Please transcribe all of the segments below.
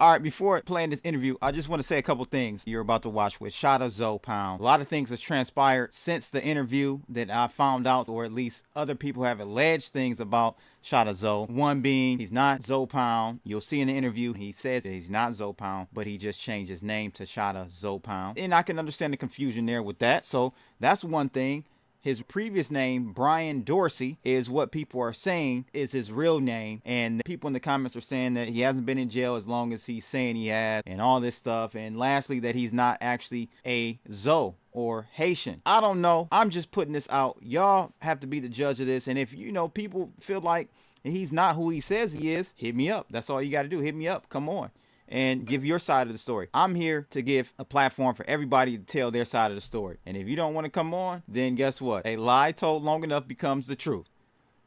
All right, before playing this interview, I just want to say a couple things you're about to watch with Chatta Zoe Pound. A lot of things have transpired since the interview that I found out, or at least other people have alleged things about Chatta Zoe. One being he's not Zoe Pound. You'll see in the interview he says that he's not Zoe Pound, but he just changed his name to Chatta Zoe Pound. And I can understand the confusion there with that. So that's one thing. His previous name, Brian Dorsey, is what people are saying is his real name. And people in the comments are saying that he hasn't been in jail as long as he's saying he has and all this stuff. And lastly, that he's not actually a Zoe or Haitian. I don't know. I'm just putting this out. Y'all have to be the judge of this. And if, people feel like he's not who he says he is, hit me up. That's all you got to do. Hit me up. Come on. And give your side of the story. I'm here to give a platform for everybody to tell their side of the story. And if you don't want to come on, then guess what? A lie told long enough becomes the truth.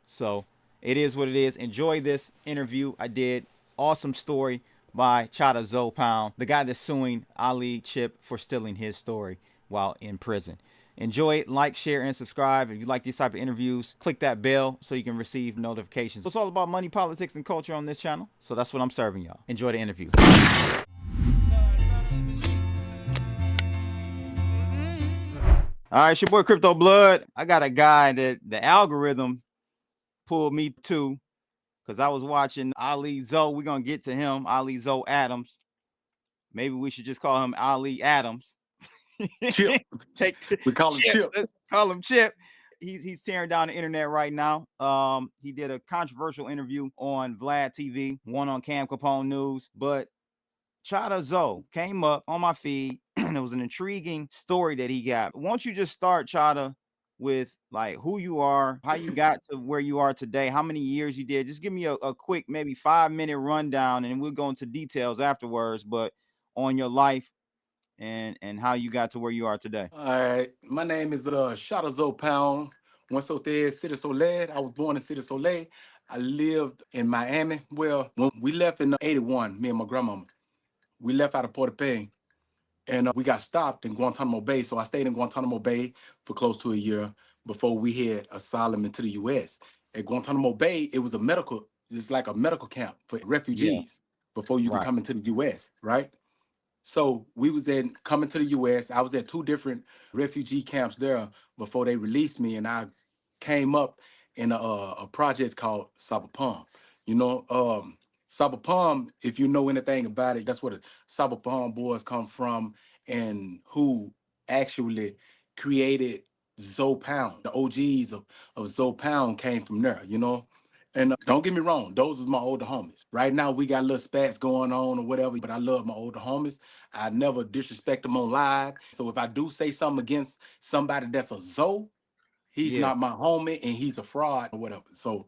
So it is what it is. Enjoy this interview I did. Awesome story by Chatta Zoe Pound, the guy that's suing Ali Chip for stealing his story while in prison. Enjoy it, like, share, and subscribe. If you like these type of interviews, click that bell so you can receive notifications. It's all about money, politics, and culture on this channel. So that's what I'm serving y'all. Enjoy the interview. All right, it's your boy Crypto Blood. I got a guy that the algorithm pulled me to because I was watching Ali Zoe. We're going to get to him, Ali Zoe Adams. Maybe we should just call him Ali Adams. Chip. We call him Chip. Let's call him Chip. He's tearing down the internet right now. He did a controversial interview on Vlad TV, one on Cam Capone News. But Chatta Zoe came up on my feed, and it was an intriguing story that he got. Won't you just start, Chatta, with like who you are, how you got to where you are today, how many years you did? Just give me a quick, maybe 5-minute rundown, and we'll go into details afterwards. But on your life and how you got to where you are today. All right. My name is Chatta Zoe Pound. Once out there, City Soleil. I was born in City Soleil. I lived in Miami. Well, when we left in 81, me and my grandmama, we left out of Port au Prince, and we got stopped in Guantanamo Bay. So I stayed in Guantanamo Bay for close to a year before we had asylum into the U.S. At Guantanamo Bay, it's like a medical camp for refugees before you could come into the U.S., right? So we was then coming to the U.S. I was at 2 different refugee camps there before they released me, and I came up in a project called Sapapum. Sapapum, if you know anything about it, that's where the Sapapum boys come from, and who actually created Zoe Pound. The OGs of Zoe Pound came from there, And don't get me wrong, those is my older homies. Right now, we got little spats going on or whatever, but I love my older homies. I never disrespect them on live. So if I do say something against somebody that's a Zoe, he's not my homie and he's a fraud or whatever. So,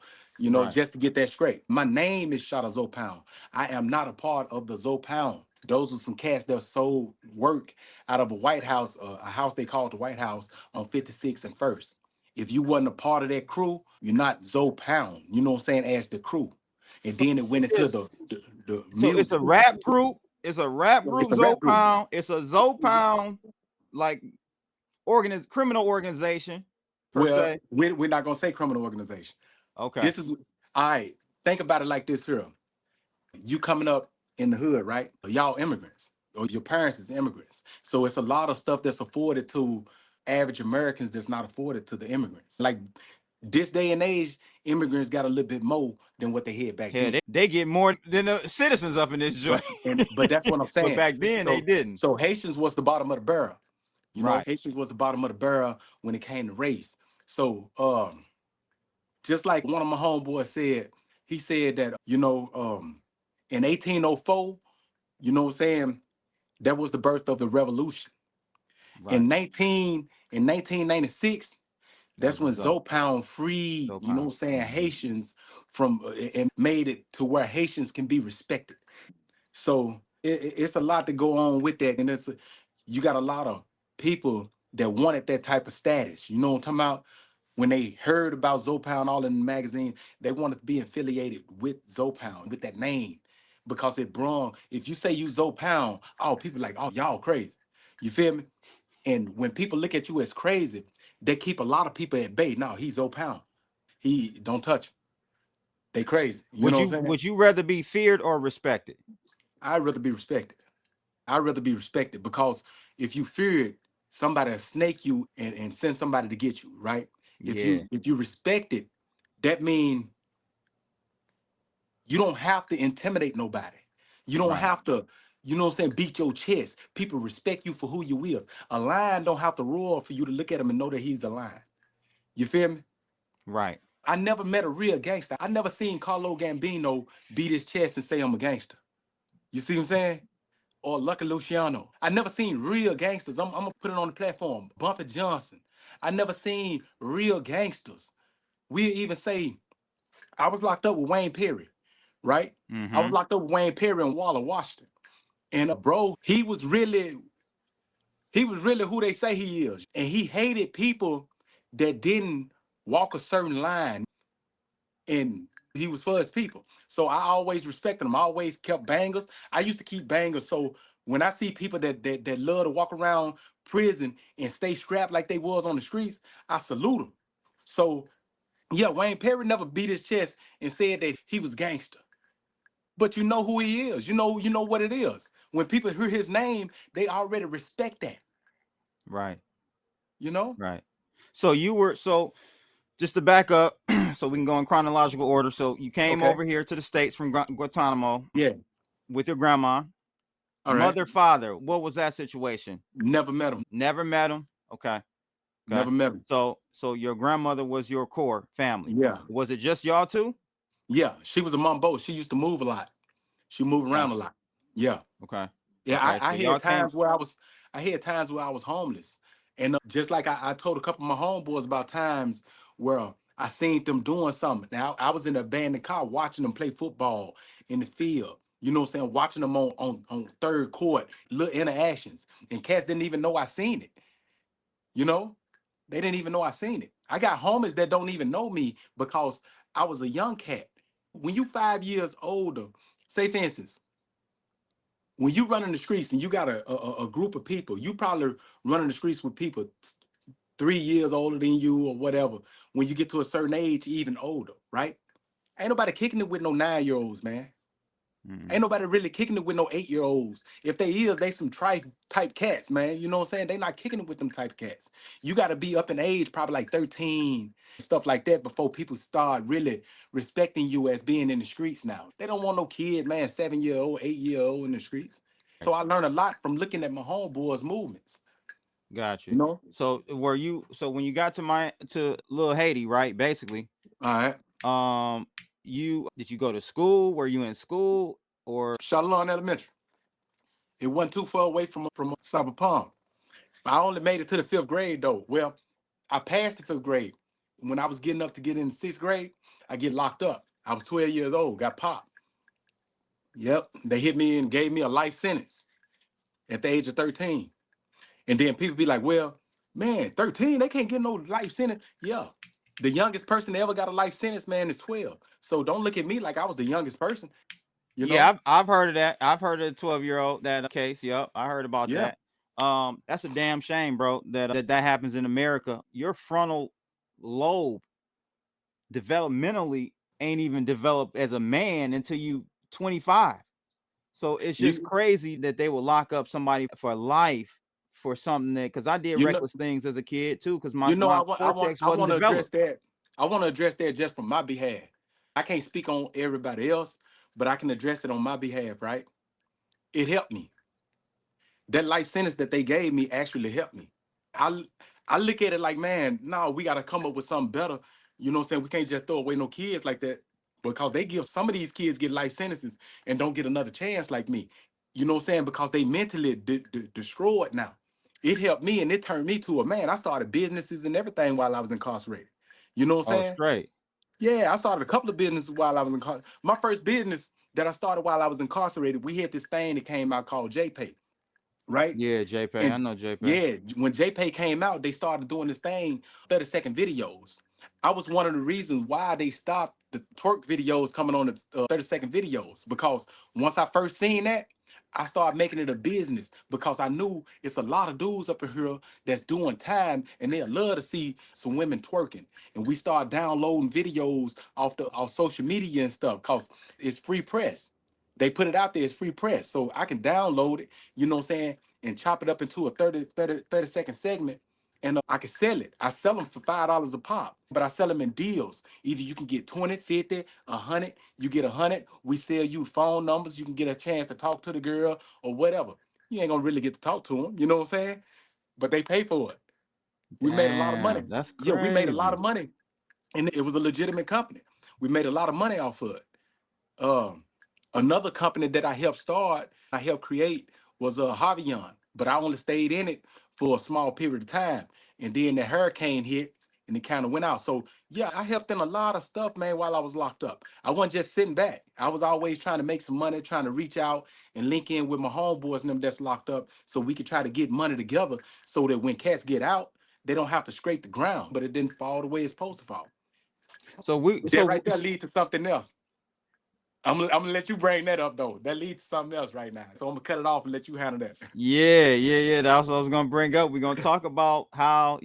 just to get that straight, my name is Chatta Zoe Pound. I am not a part of the Zoe Pound. Those are some cats that sold work out of a White House, a house they called the White House on 56th and 1st. If you wasn't a part of that crew, you're not Zoe Pound. You know what I'm saying? As the crew. And then it went into the So music. it's a rap group. It's a rap group, Zoe Pound. It's a Zoe Pound, like criminal organization, per se. We're not going to say criminal organization. Okay. This is, all right, think about it like this here. You coming up in the hood, right? Y'all immigrants, or your parents is immigrants. So it's a lot of stuff that's afforded to average Americans that's not afforded to the immigrants. Like this day and age, immigrants got a little bit more than what they had back then. They get more than the citizens up in this joint. But that's what I'm saying. But back then they didn't. So Haitians was the bottom of the barrel. Haitians was the bottom of the barrel when it came to race. So just like one of my homeboys said, he said that, in 1804, you know what I'm saying, that was the birth of the revolution. Right. In 1996, that's when Zoe Pound freed, you know what I'm saying, Haitians from and made it to where Haitians can be respected. So it's a lot to go on with that. And you got a lot of people that wanted that type of status. You know what I'm talking about? When they heard about Zoe Pound all in the magazine, they wanted to be affiliated with Zoe Pound, with that name. Because it brung, if you say you Zoe Pound, people like, y'all crazy. You feel me? And when people look at you as crazy, they keep a lot of people at bay. No, he's Zoe Pound. He don't touch him. They crazy. You know what I'm saying? Would you rather be feared or respected? I'd rather be respected. I'd rather be respected because if you fear it, somebody will snake you and send somebody to get you, right? Yeah. If you respect it, that means you don't have to intimidate nobody. You don't Right. have to, you know what I'm saying, beat your chest. People respect you for who you is. A lion don't have to roar for you to look at him and know that he's a lion. You feel me? Right. I never met a real gangster. I never seen Carlo Gambino beat his chest and say I'm a gangster. You see what I'm saying? Or Lucky Luciano. I never seen real gangsters. I'm gonna put it on the platform. Bumpy Johnson. I never seen real gangsters. We even say I was locked up with Wayne Perry, right? I was Mm-hmm. locked up with Wayne Perry in Waller, Washington. And bro, he was really who they say he is. And he hated people that didn't walk a certain line, and he was for his people. So I always respected him. I always kept bangers. I used to keep bangers. So when I see people that love to walk around prison and stay strapped like they was on the streets, I salute them. So yeah, Wayne Perry never beat his chest and said that he was gangster. But you know who he is. You know what it is. When people hear his name, they already respect that. Right. You know? Right. So you were so just to back up, so we can go in chronological order. So you came Okay. over here to the States from Guantanamo Yeah. with your grandma, All right. mother, father. What was that situation? Never met him. Never met him. Okay. Okay. Never met him. So your grandmother was your core family. Yeah. Was it just y'all two? Yeah. She was a mumbo. She used to move a lot. She moved Okay. around a lot. Yeah. Okay. Yeah. Okay. I So had y'all came. times where I had times where I was homeless. And just like I told a couple of my homeboys about times where I seen them doing something. Now I was in an abandoned car watching them play football in the field. You know what I'm saying? Watching them on third court, little interactions. And cats didn't even know I seen it. You know? They didn't even know I seen it. I got homies that don't even know me because I was a young cat. When you 5 years older, say for instance, when you run in the streets and you got a group of people, you probably running the streets with people 3 years older than you or whatever. When you get to a certain age, even older, right? Ain't nobody kicking it with no 9-year-olds, man. Ain't Mm, nobody really kicking it with no 8-year-olds. If they is, they some tripe type cats, man. You know what I'm saying? They not kicking it with them type cats. You got to be up in age, probably like 13, stuff like that, before people start really respecting you as being in the streets now. They don't want no kid, man, 7-year-old, 8-year-old in the streets. So I learned a lot from looking at my homeboys' movements. got you. You know? So were you? So when you got to little Haiti, right? Basically, All right. um, you did you go to school? Were you in school or? Charlotte Elementary. It wasn't too far away from Cyber Palm. I only made it to the 5th grade though. Well, I passed the 5th grade. When I was getting up to get in the 6th grade, I get locked up. I was 12 years old, got popped. Yep. They hit me and gave me a life sentence at the age of 13. And then people be like, well, man, 13, they can't get no life sentence. Yeah. The youngest person that ever got a life sentence, man, is 12. So don't look at me like I was the youngest person, you Yeah, know? I've heard of that. I've heard of the 12-year-old that case. Yep, I heard about Yeah. that. That's a damn shame, bro. That happens in America. Your frontal lobe developmentally ain't even developed as a man until you 25. So it's just You crazy that they will lock up somebody for life for something that because I did you know, reckless things as a kid too because my you know, my I want I want cortex I wasn't want to address developed. that. I want to address that just from my behalf. I can't speak on everybody else, but I can address it on my behalf, right? It helped me. That life sentence that they gave me actually helped me. I I look at it like, man, no, we got to come up with something better. You know what I'm saying? We can't just throw away no kids like that because they give some of these kids get life sentences and don't get another chance like me. You know what I'm saying? Because they mentally destroyed now. It helped me and it turned me to a man. I started businesses and everything while I was incarcerated. You know what I'm Oh, saying? straight. Yeah, I started a couple of businesses while I was incarcerated. My first business that I started while I was incarcerated, we had this thing that came out called JPay, right? Yeah, JPay. I And know JPay. yeah, when JPay came out, they started doing this thing, 30-second videos. I was one of the reasons why they stopped the twerk videos coming on the 30-second videos because once I first seen that, I started making it a business because I knew it's a lot of dudes up in here that's doing time and they love to see some women twerking. And we start downloading videos off social media and stuff because it's free press. They put it out there, it's free press. So I can download it, you know what I'm saying, and chop it up into a 30-second segment. And I can sell it. I sell them for $5 a pop, but I sell them in deals. Either you can get 20, 50, 100, you get 100. We sell you phone numbers. You can get a chance to talk to the girl or whatever. You ain't gonna really get to talk to them, you know what I'm saying? But they pay for it. We made a lot of money. Damn, that's Yeah, we made a lot crazy. of money. And it was a legitimate company. We made a lot of money off of it. Um, Another company that I helped start, I helped create was Javion, but I only stayed in it for a small period of time. And then the hurricane hit and it kind of went out. So yeah, I helped in a lot of stuff, man, while I was locked up. I wasn't just sitting back. I was always trying to make some money, trying to reach out and link in with my homeboys and them that's locked up so we could try to get money together so that when cats get out, they don't have to scrape the ground, but it didn't fall the way it's supposed to fall. So we That so right there lead to something else. I'm gonna let you bring that up though. That leads to something else right now. So I'm gonna cut it off and let you handle that. yeah. That's what I was gonna bring up. We're gonna talk about how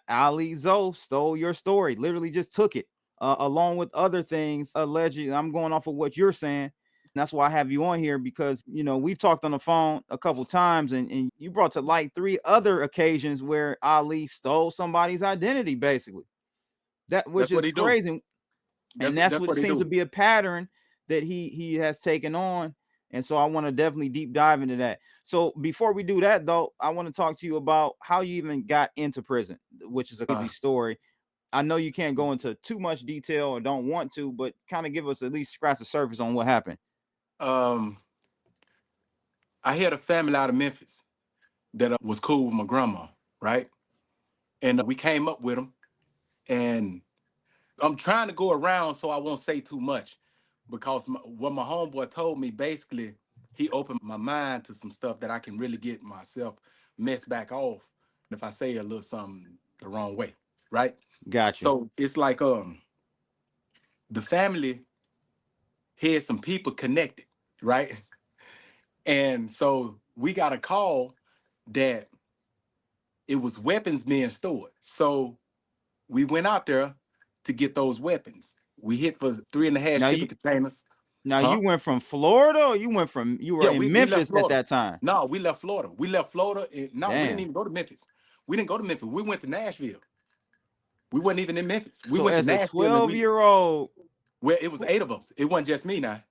Ali Zoe stole your story, literally just took it, along with other things. Allegedly, I'm going off of what you're saying. And that's why I have you on here because we've talked on the phone a couple times, and you brought to light 3 other occasions where Ali stole somebody's identity, basically. That which That's what is he do. crazy, and that's That's what it what he seems to do. be a pattern that he has taken on. And so I want to definitely deep dive into that. So before we do that though, I want to talk to you about how you even got into prison, which is a crazy Uh, story. I know you can't go into too much detail or don't want to, but kind of give us at least scratch the surface on what happened. um, I had a family out of Memphis that was cool with my grandma, right? And we came up with them, and I'm trying to go around so I won't say too much because what my homeboy told me basically, he opened my mind to some stuff that I can really get myself messed back off if I say a little something the wrong way, right? Got you. So it's like the family had some people connected, right? And so we got a call that it was weapons being stored. So we went out there to get those weapons. We hit for 3.5 Now shipping you containers. now you Huh? went from Florida, or you were Yeah, in we left Memphis at Florida. that time. No, we left Florida. We left Florida. No, we didn't Damn. even go to Memphis. We didn't go to Memphis. We went to Nashville. We weren't even in Memphis. We So went to as a Nashville and 12-year-old, where it was 8 of us. It wasn't just me now.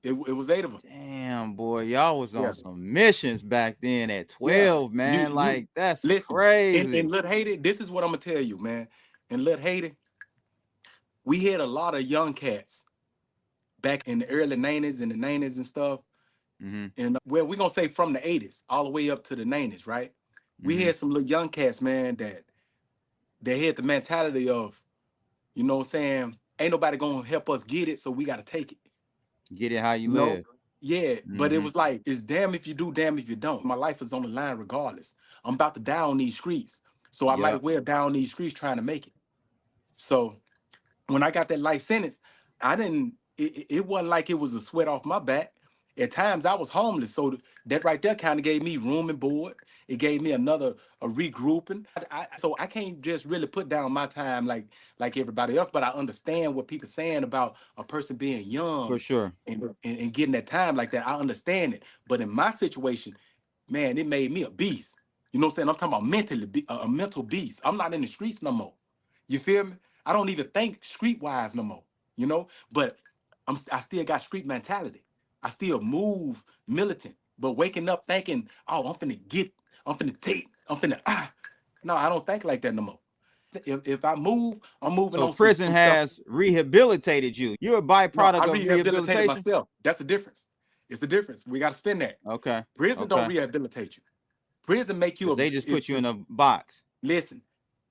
It was 8 of us. damn boy, y'all was on Yeah. some missions back then at Yeah. 12, You man. you Like that's listen. In crazy. Little Haiti, this is what I'm gonna tell you, man. In Little Haiti, we had a lot of young cats back in the early 90s and the 90s and stuff. Mm-hmm. And well, we're gonna say from the 80s all the way up to the 90s, right? We Mm-hmm. had some little young cats, man, that they had the mentality of, you know what I'm saying, ain't nobody gonna help us get it, so we gotta take it. Get it how you You know? live. Yeah, but it Mm-hmm. was like it's damn if you do, damn if you don't. My life is on the line regardless. I'm about to die on these streets. So I might as Yep. well die on these streets trying to make it. So when I got that life sentence, I didn't. It wasn't like it was a sweat off my back. At times I was homeless, so that right there kind of gave me room and board. It gave me another a regrouping. So I can't just really put down my time like everybody else, but I understand what people saying about a person being For young sure. and getting that time like that. I understand it, but in my situation, man, it made me a beast. You know what I'm saying? I'm talking about mentally, a mental beast. I'm not in the streets no more. You feel me? I don't even think streetwise no more. You know, but I still got street mentality. I still move militant, but waking up thinking, oh, I'm finna take, I'm finna No, I don't think like that no more. If I move, I'm moving So on prison some stuff. has rehabilitated you. You're a No, I byproduct of rehabilitated rehabilitation. myself. That's the difference. It's the difference. We got to spend that. Okay. Prison don't Okay. rehabilitate you. Prison make you Because a they just put you in a box. listen,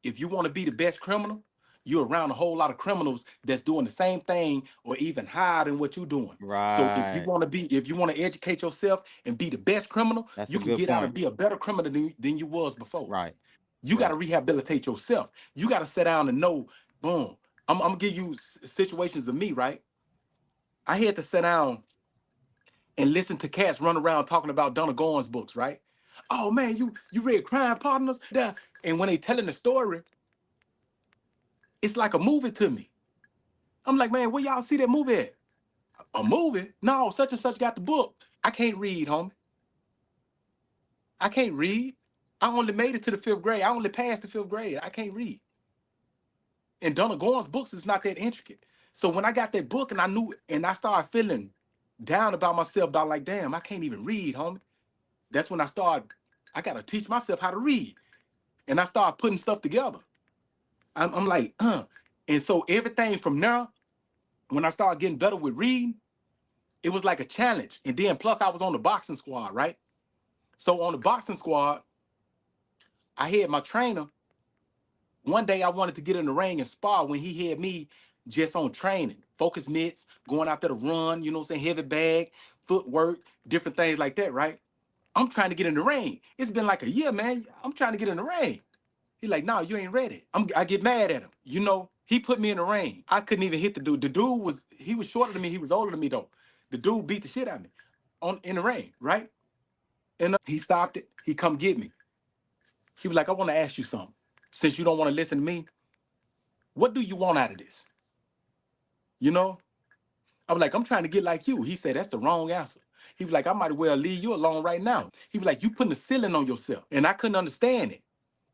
if you want to be the best criminal, you're around a whole lot of criminals that's doing the same thing or even higher than what you're doing. So Right. if you want to educate yourself and be the best criminal, That's you a can good get out point. and be a better criminal than you was before. Right. You got to Right. rehabilitate yourself. You got to sit down and know, boom. I'm gonna give you situations of me, right? I had to sit down and listen to cats run around talking about Donna Goins books, right? Oh man, you read Crime Partners? Yeah. And when they telling the story, it's like a movie to me. I'm like, man, where y'all see that movie at? A movie? No, such and such got the book. I can't read, homie. I can't read. I only made it to the 5th grade. I only passed the 5th grade. I can't read. And Donna Goins' books is not that intricate. So when I got that book and I knew, and I started feeling down about myself, about like, damn, I can't even read, homie. That's when I started, I got to teach myself how to read. And I started putting stuff together. I'm like, And so everything from there, when I started getting better with reading, it was like a challenge. And then plus I was on the boxing squad, right? So on the boxing squad, I had my trainer. One day I wanted to get in the ring and spar when he had me just on training, focus mitts, going out there to run, you know what I'm saying, heavy bag, footwork, different things like that, right? I'm trying to get in the ring. It's been like a year, man. I'm trying to get in the ring. He's like, no, you ain't ready. I get mad at him. You know, he put me in the ring. I couldn't even hit the dude. The dude he was shorter than me. He was older than me though. The dude beat the shit out of me in the ring, right? And he stopped it. He come get me. He was like, I want to ask you something. Since you don't want to listen to me, what do you want out of this? You know? I was like, I'm trying to get like you. He said, that's the wrong answer. He was like, I might as well leave you alone right now. He was like, you putting a ceiling on yourself. And I couldn't understand it.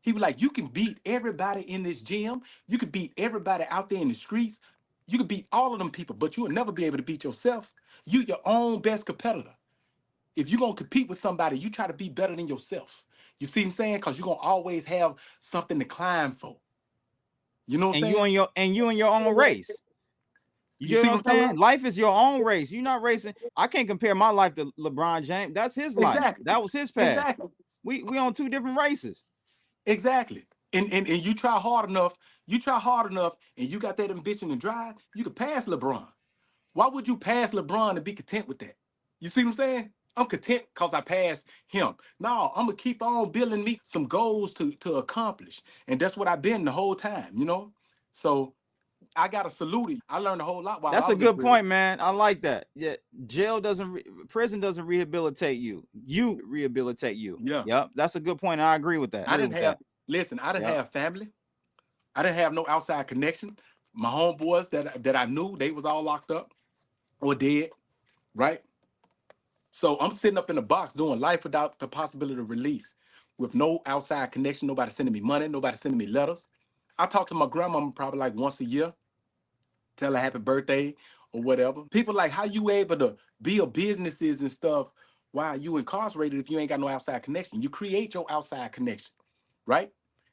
He was like, you can beat everybody in this gym. You could beat everybody out there in the streets. You could beat all of them people, but you will never be able to beat yourself. You your own best competitor. If you're going to compete with somebody, you try to be better than yourself. You see what I'm saying? Because you're going to always have something to climb for. You know what And I'm saying? you in your own race. You You get see what what I'm I'm talking saying? about? Life is your own race. You're not racing. I can't compare my life to LeBron James. That's his life. Exactly. That was his path. Exactly. We on two different races. Exactly. And you try hard enough, and you got that ambition and drive, you could pass LeBron. Why would you pass LeBron and be content with that? You see what I'm saying? I'm content because I passed him. No, I'm gonna keep on building me some goals to accomplish. And that's what I've been the whole time, you know? So I gotta salute it. I learned a whole lot while That's I a was in good prison. point, man. I like that. Yeah, prison doesn't rehabilitate you. You rehabilitate you. Yeah. Yep, that's a good point. I agree with I didn't have that. listen, I didn't Yep. have family. I didn't have no outside connection. My homeboys that I knew, they was all locked up or dead, right? So I'm sitting up in the box doing life without the possibility of release, with no outside connection, nobody sending me money, nobody sending me letters. I talk to my grandmama probably like once a year, tell her happy birthday or whatever. People like, how you able to build businesses and stuff while you incarcerated if you ain't got no outside connection? You create your outside connection, right?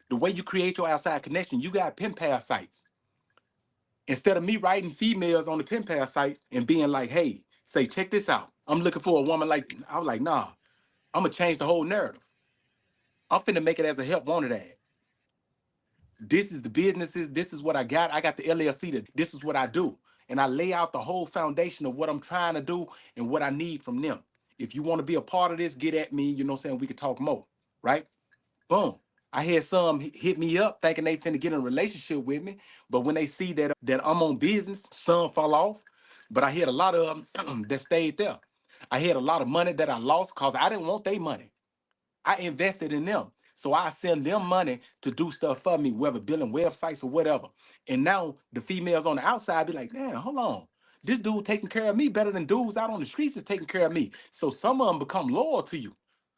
The way you create your outside connection, you got pen pal sites. Instead of me writing females on the pen pal sites and being like, hey, say, check this out. I'm looking for a woman like, I was like, nah, I'm gonna change the whole narrative. I'm finna make it as a help wanted ad. This is the businesses. This is what I got. I got the LLC. This is what I do, and I lay out the whole foundation of what I'm trying to do and what I need from them. If you want to be a part of this, get at me. You know what I'm saying? We can talk more, right? Boom. I had some hit me up thinking they finna get in a relationship with me, but when they see that I'm on business, some fall off. But I had a lot of them that stayed there. I had a lot of money that I lost because I didn't want their money. I invested in them. So I send them money to do stuff for me, whether building websites or whatever. And now the females on the outside be like, damn, hold on. This dude taking care of me better than dudes out on the streets is taking care of me. So some of them become loyal to you.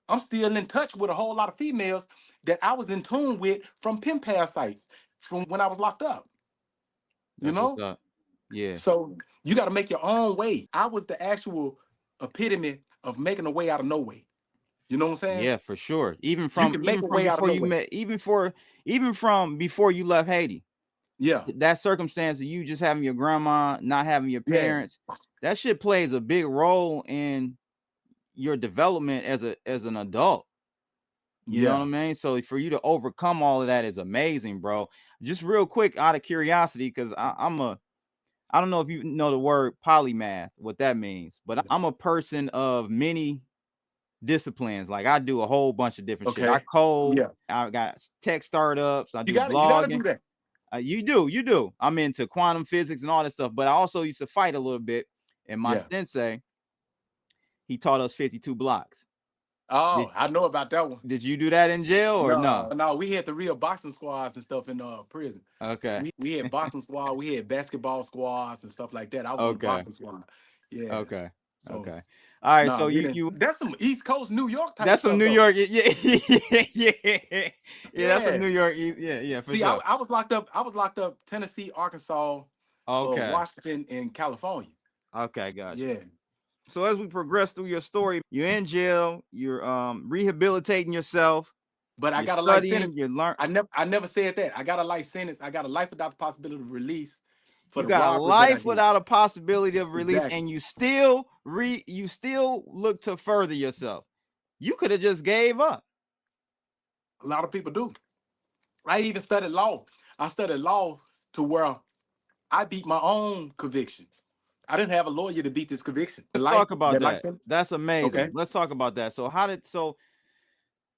I'm still in touch with a whole lot of females that I was in tune with from pen pal sites from when I was locked up. You That's what's know? up. Yeah. So you got to make your own way. I was the actual epitome of making a way out of no way. You know what I'm saying? Yeah, for sure. Even You from can make even a from way out of before no you way. met, even from before you left Haiti. Yeah. That circumstance of you just having your grandma, not having your Yeah. parents, that shit plays a big role in your development as an adult. You know what I Yeah. mean? So for you to overcome all of that is amazing, bro. Just real quick, out of curiosity, because I don't know if you know the word polymath, what that means, but I'm a person of many disciplines. Like I do a whole bunch of different shit. I Okay. code, Yeah. I got tech startups, I do You gotta do blogging. that. You do. I'm into quantum physics and all that stuff, but I also used to fight a little bit. And my Yeah. sensei, he taught us 52 blocks. Oh, Did I know about that one. did you do that in jail or No, no? no, we had the real boxing squads and stuff in prison. Okay. We had boxing squad, we had basketball squads and stuff like that. I was on the Okay. boxing squad. Yeah. Okay. So Okay. All right. nah, So we you didn't. you That's some East Coast New York type that's some stuff New though. York. Yeah. Yeah. Yeah. That's some Yeah. New York. Yeah. Yeah. For See, I, sure. I was locked up. I was locked up Tennessee, Arkansas, Okay. Washington, and California. Okay. Gotcha. Yeah. So as we progress through your story, you're in jail. You're rehabilitating yourself. But I You're got a life studying. sentence. You learn. I never said that. I got a life sentence. I got a life without the possibility of release for You the got a robbery that I life did. without a possibility of release, Exactly. and you still look to further yourself. You could have just gave up. A lot of people do. I even studied law. I studied law to where I beat my own convictions. I didn't have a lawyer to beat this conviction. Let's talk about That life that. sentence. That's amazing. Okay. Let's talk about that. So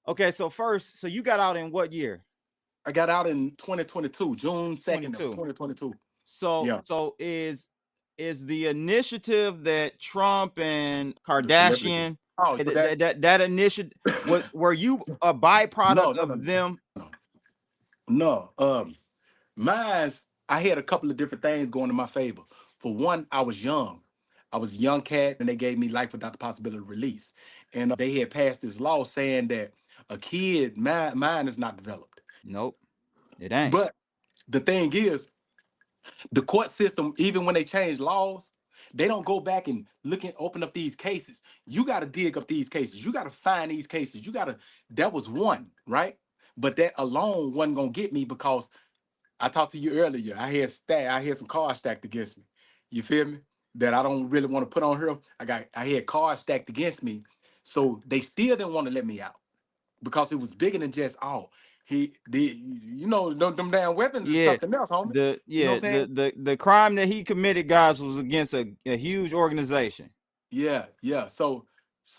okay, so first, so you got out in what year? I got out in 2022, June 2nd of 22. 2022. So Yeah. is the initiative that Trump and The celebrity. Kardashian Oh, that that initiative, were you a no, byproduct no, no, of them? no. No. Mine's I had a couple of different things going in my favor. For one, I was young. I was a young cat, and they gave me life without the possibility of release. And they had passed this law saying that a kid mind is not developed. Nope, it ain't. But the thing is, the court system, even when they change laws, they don't go back and look and open up these cases. You got to dig up these cases. You got to find these cases. You got to. That was one, right? But that alone wasn't gonna get me because I talked to you earlier. I had some cards stacked against me. You feel me? That I don't really want to put on here. I had cards stacked against me. So they still didn't want to let me out because it was bigger than just he did them damn weapons is Yeah, something else, homie. the You know yeah what I'm saying? the crime that he committed, guys, was against a huge organization. Yeah, yeah. So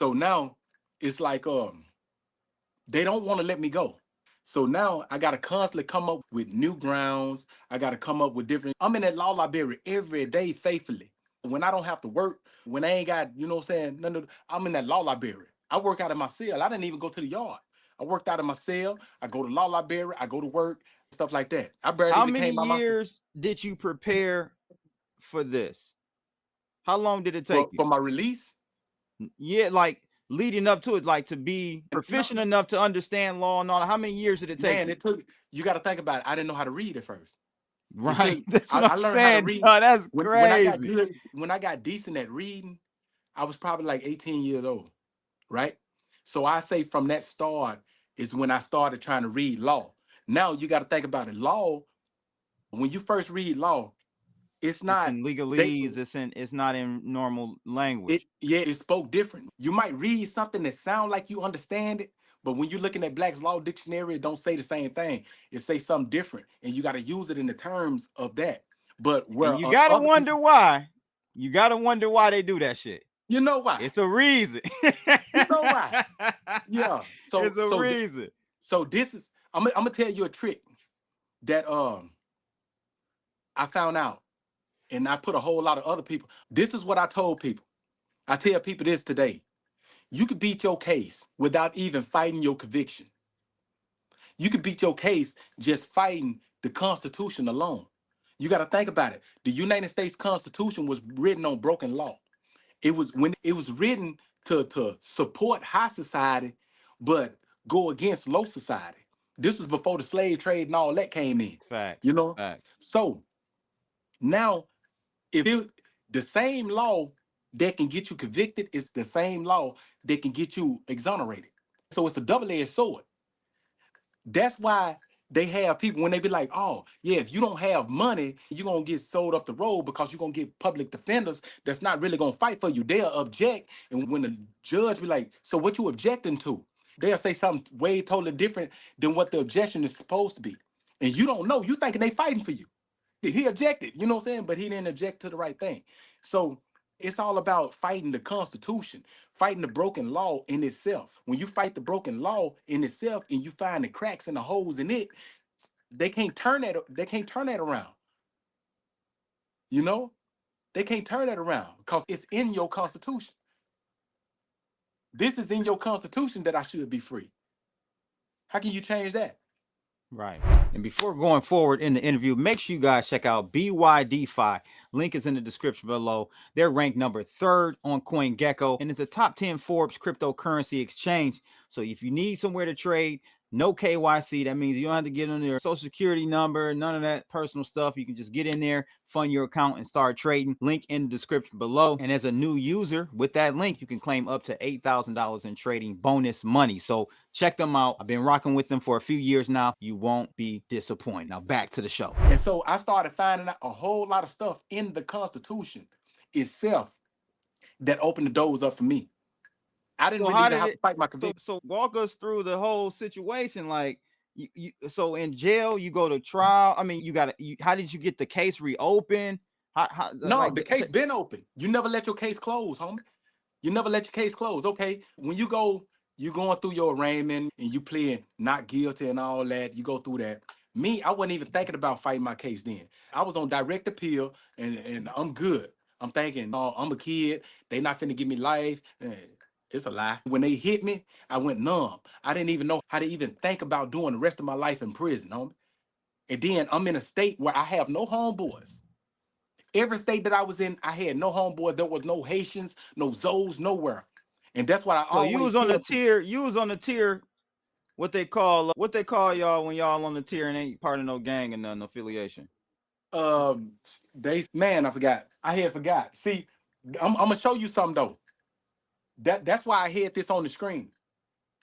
now it's like they don't want to let me go. So now I gotta constantly come up with new grounds. I gotta come up with different. I'm in that law library every day faithfully. When I don't have to work, when I ain't got, you know what I'm saying, I'm in that law library. I work out of my cell. I didn't even go to the yard. I worked out of my cell. I go to law library. I go to work, stuff like that. I barely How even many came by myself years did you prepare for this? How long did it take for, you? for my release. Yeah, like leading up to it, like to be And no, proficient enough to understand law and all that. How many years did it take man, you? it took. You got to think about it. I didn't know how to read at first. It Right. took. That's what I I'm learned how to saying, read dog. That's when I got crazy. good. When I got decent at reading, I was probably like 18 years old, right? So I say from that start is when I started trying to read law. Now you got to think about it. Law, when you first read law, it's It's not in they legalese. It's not in normal it language. yeah, it spoke different. You might read something that sound like you understand it, but when you're looking at Black's Law Dictionary, it don't say the same thing. It say something different, and you got to use it in the terms of that. But And where you gotta other wonder people, why. You gotta wonder why they do that shit. you know why? It's a reason. You know why? Yeah. So It's a so reason. so this is I'm gonna tell you a trick that I found out, and I put a whole lot of other people. This is what I told people. I tell people this today. You could beat your case without even fighting your conviction. You could beat your case just fighting the Constitution alone. You got to think about it. The United States Constitution was written on broken law. It was written to support high society, but go against low society. This was before the slave trade and all that came in. You Facts. know, Facts. so now if it, the same law that can get you convicted is the same law that can get you exonerated. So it's a double-edged sword. That's why they have people when they be like, oh, yeah, if you don't have money, you're gonna get sold up the road because you're gonna get public defenders that's not really gonna fight for you. They'll object. And when the judge be like, so what you objecting to? They'll say something way totally different than what the objection is supposed to be. And you don't know, you thinking they fighting for you. He objected, you know what I'm saying? But he didn't object to the right thing. So it's all about fighting the Constitution, fighting the broken law in itself. When you fight the broken law in itself and you find the cracks and the holes in it, they can't turn that around. You know? They can't turn that around because it's in your Constitution. This is in your Constitution that I should be free. How can you change that? Right. And before going forward in the interview, make sure you guys check out BYDFi. Link is in the description below. They're ranked number 3rd on CoinGecko, and it's a top 10 Forbes cryptocurrency exchange. So if you need somewhere to trade, no KYC. That means you don't have to get on your social security number, none of that personal stuff. You can just get in there, fund your account, and start trading. Link in the description below. And as a new user, with that link, you can claim up to $8,000 in trading bonus money. So check them out. I've been rocking with them for a few years now. You won't be disappointed. Now back to the show. And so I started finding out a whole lot of stuff in the Constitution itself that opened the doors up for me. I didn't So really how even did have to it? fight my conviction. So walk us through the whole situation. Like, so in jail, you go to trial. I mean, you got to. How did you get the case reopened? How No, like the case been open. You never let your case close, homie. You never let your case close. Okay, when you going through your arraignment and you pleading not guilty and all that. You go through that. Me, I wasn't even thinking about fighting my case then. I was on direct appeal and I'm good. I'm thinking, oh, I'm a kid. They not finna give me life. It's a lie. When they hit me, I went numb. I didn't even know how to even think about doing the rest of my life in prison, homie. And then I'm in a state where I have no homeboys. Every state that I was in, I had no homeboys. There was no Haitians, no Zoes, nowhere. And that's what I so you always was on the tell people. tier. You was on the tier. What they call y'all when y'all on the tier and ain't part of no gang and none affiliation. I forgot. I had forgot. See, I'm gonna show you something though. That's why I had this on the screen.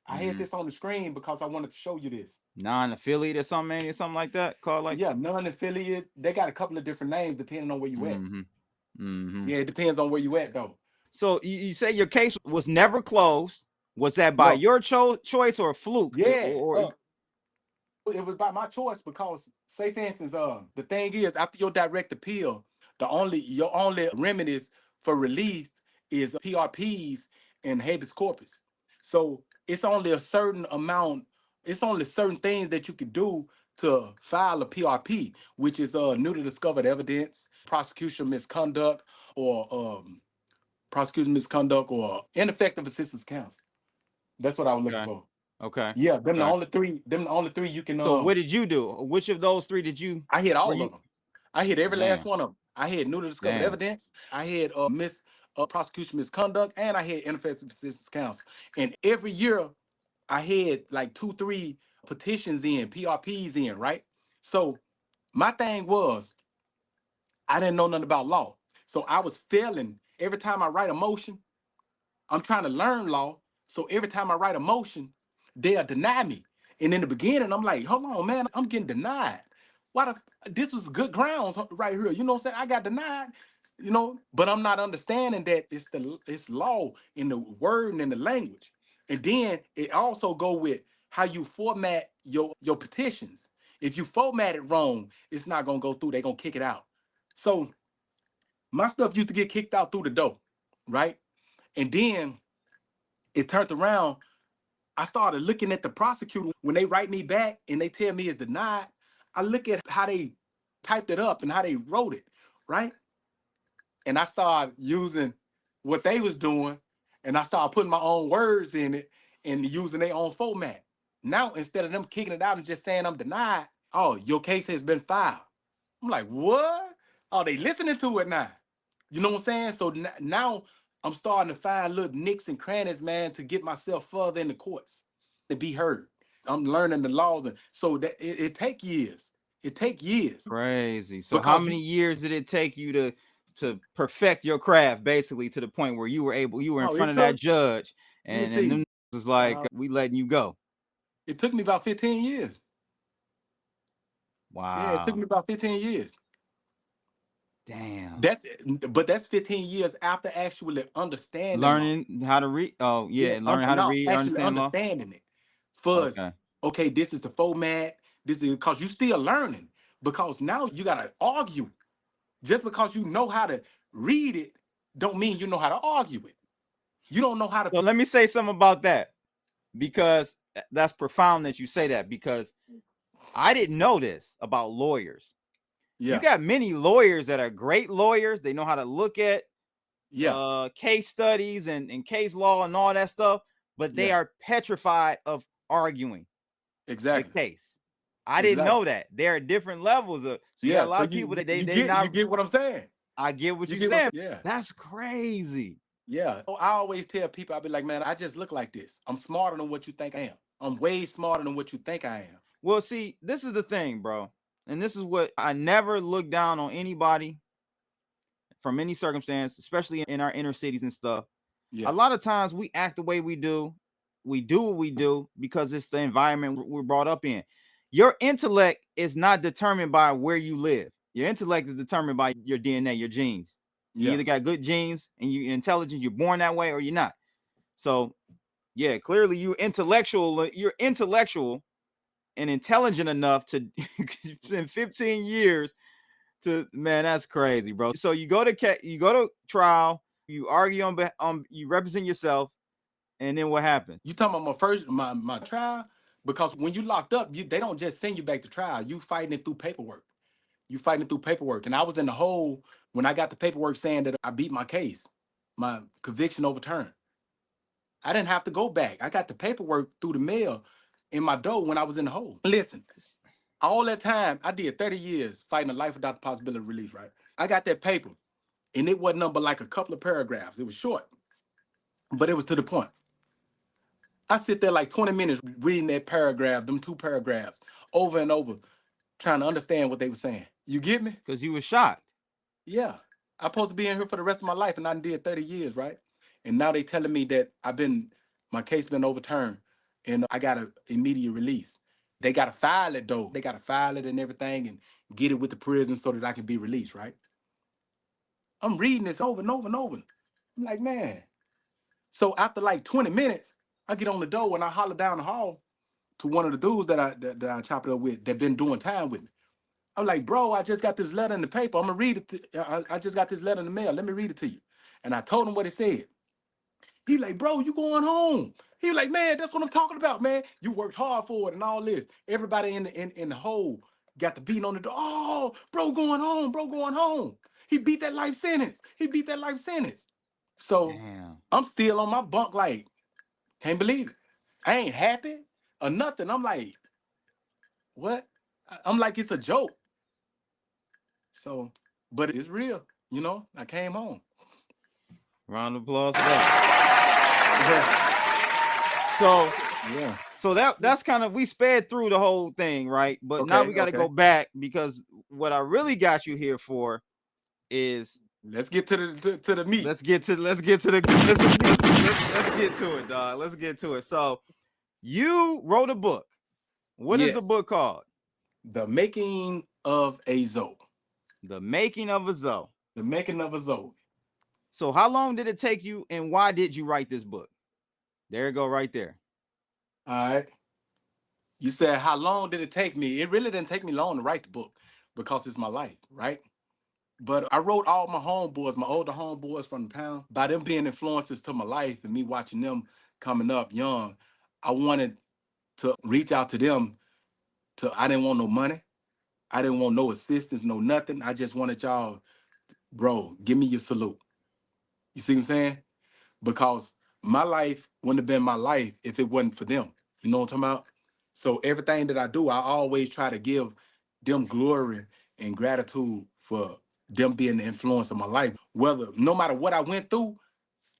I had Mm-hmm. this on the screen because I wanted to show you this. Non-affiliate or something like that. Called like. Yeah, non-affiliate. They got a couple of different names depending on where you at. Mm-hmm. Mm-hmm. Yeah, it depends on where you at though. So you say your case was never closed. Was that by No. your choice or a fluke? Yeah. It was by my choice because, say for instance, the thing is, after your direct appeal, your only remedies for relief is PRPs and habeas corpus. So it's only a certain amount. It's only certain things that you could do to file a PRP, which is newly discovered evidence, or prosecution misconduct, or ineffective assistance counsel. That's what I was looking okay, for. okay, Yeah, them the okay. only three. Them the only three you can. So what did you do? Which of those three did you? I hit Were all you? of them. I hit every last Damn, one of them. I had newly discovered damn. evidence. I had prosecution misconduct, and I had ineffective assistance counsel. And every year, I had like 2, 3 petitions in, PRPs in, right? So my thing was, I didn't know nothing about law, so I was failing every time I write a motion. I'm trying to learn law. So every time I write a motion, they'll deny me. And in the beginning, I'm like, hold on, man, I'm getting denied. Why this was good grounds right here. You know what I'm saying? I got denied, but I'm not understanding that it's law in the word and in the language. And then it also go with how you format your petitions. If you format it wrong, it's not gonna go through. They're gonna kick it out. So my stuff used to get kicked out through the door, right? And then it turned around. I started looking at the prosecutor when they write me back and they tell me it's denied. I look at how they typed it up and how they wrote it, right? And I started using what they was doing, and I started putting my own words in it and using their own format. Now, instead of them kicking it out and just saying I'm denied, oh, your case has been filed. I'm like, what? Oh, they listening to it now. You know what I'm saying? So now I'm starting to find little nicks and crannies, man, to get myself further in the courts to be heard. I'm learning the laws, and so that it take years. It take years Crazy. So how because many years did it take you to perfect your craft, basically to the point where you were in front it of that took. judge, Let me and see. them was like, Uh, we letting you go. it took me about 15 years. Yeah, it took Wow. me about 15 years. Damn. That's but that's 15 years after actually understanding law. Learning how to read. Oh Yeah, yeah, learning how to no, read, actually understand law. understanding it. First, Okay. okay, this is the format. This is because you still learning. Because now you gotta argue. Just because you know how to read it, don't mean you know how to argue it. You don't know how to. So let me say something about that, because that's profound that you say that, because I didn't know this about lawyers. You Yeah, got many lawyers that are great lawyers. They know how to look at yeah, case studies and case law and all that stuff, but they yeah, are petrified of arguing the exactly. case. I didn't Exactly. know that. There are different levels of, so you got Yeah. a So lot of people you that you they get you not, get what I'm saying. I get what You you're get what saying. I'm saying. Yeah. That's crazy. Yeah. Oh, I always tell people, I be like, man, I just look like this. I'm smarter than what you think I am. I'm way smarter than what you think I am. Well, see, this is the thing, bro. And this is what I never look down on anybody from any circumstance, especially in our inner cities and stuff. A Yeah. lot of times we act the way we do. We do what we do because it's the environment we're brought up in. Your intellect is not determined by where you live. Your intellect is determined by your DNA, your genes. You Yeah. either got good genes and you're intelligent, you're born that way, or you're not. So yeah, clearly you're intellectual and intelligent enough to in 15 years to, man, that's crazy, bro. So you go to trial, you argue you represent yourself, and then what happens? You talking about my trial? Because when you locked up, they don't just send you back to trial. You fighting it through paperwork. You fighting it through paperwork. And I was in the hole when I got the paperwork saying that I beat my case, my conviction overturned. I didn't have to go back. I got the paperwork through the mail in my door when I was in the hole. Listen, all that time, I did 30 years fighting a life without the possibility of release, right? I got that paper, and it wasn't number like a couple of paragraphs. It was short, but it was to the point. I sit there like 20 minutes reading that paragraph, them two paragraphs, over and over, trying to understand what they were saying. You get me? Because you were shocked. Yeah. I'm supposed to be in here for the rest of my life, and I did 30 years, right? And now they telling me that my case been overturned, and I got an immediate release. They got to file it, though. They got to file it and everything and get it with the prison so that I can be released, right? I'm reading this over and over and over. I'm like, man. So after like 20 minutes, I get on the door and I holler down the hall to one of the dudes that I chopped it up with that been doing time with me. I'm like, bro, I just got this letter in the paper. I'm gonna read it. I just got this letter in the mail. Let me read it to you. And I told him what it said. He like, bro, you going home? He like, man, that's what I'm talking about, man. You worked hard for it and all this. Everybody in the hole got the beat on the door. Oh, bro, going home, bro, going home. He beat that life sentence. He beat that life sentence. So Damn. I'm still on my bunk, like, can't believe it. I ain't happy or nothing. I'm like, what? I'm like, it's a joke. So, but it's real, I came home. Round of applause for that. So Yeah. so that's kind of, we sped through the whole thing, right? But now we Okay. got to go Okay. back, because what I really got you here for is, Let's get to the meat. let's get to let's get to it, dog. Let's get to it. So you wrote a book. What is the Yes. book called? The making of a Zoe. The Making of a Zoe. The making of a Zoe. So how long did it take you, and why did you write this book? There you go, right there. All right. You said how long did it take me? It really didn't take me long to write the book because it's my life, right? But I wrote all my homeboys, my older homeboys from the pound, by them being influences to my life and me watching them coming up young. I wanted to reach out to them. I didn't want no money. I didn't want no assistance, no nothing. I just wanted y'all, bro, give me your salute. You see what I'm saying? Because my life wouldn't have been my life if it wasn't for them. You know what I'm talking about? So everything that I do, I always try to give them glory and gratitude for them being the influence of my life. Whether, no matter what I went through,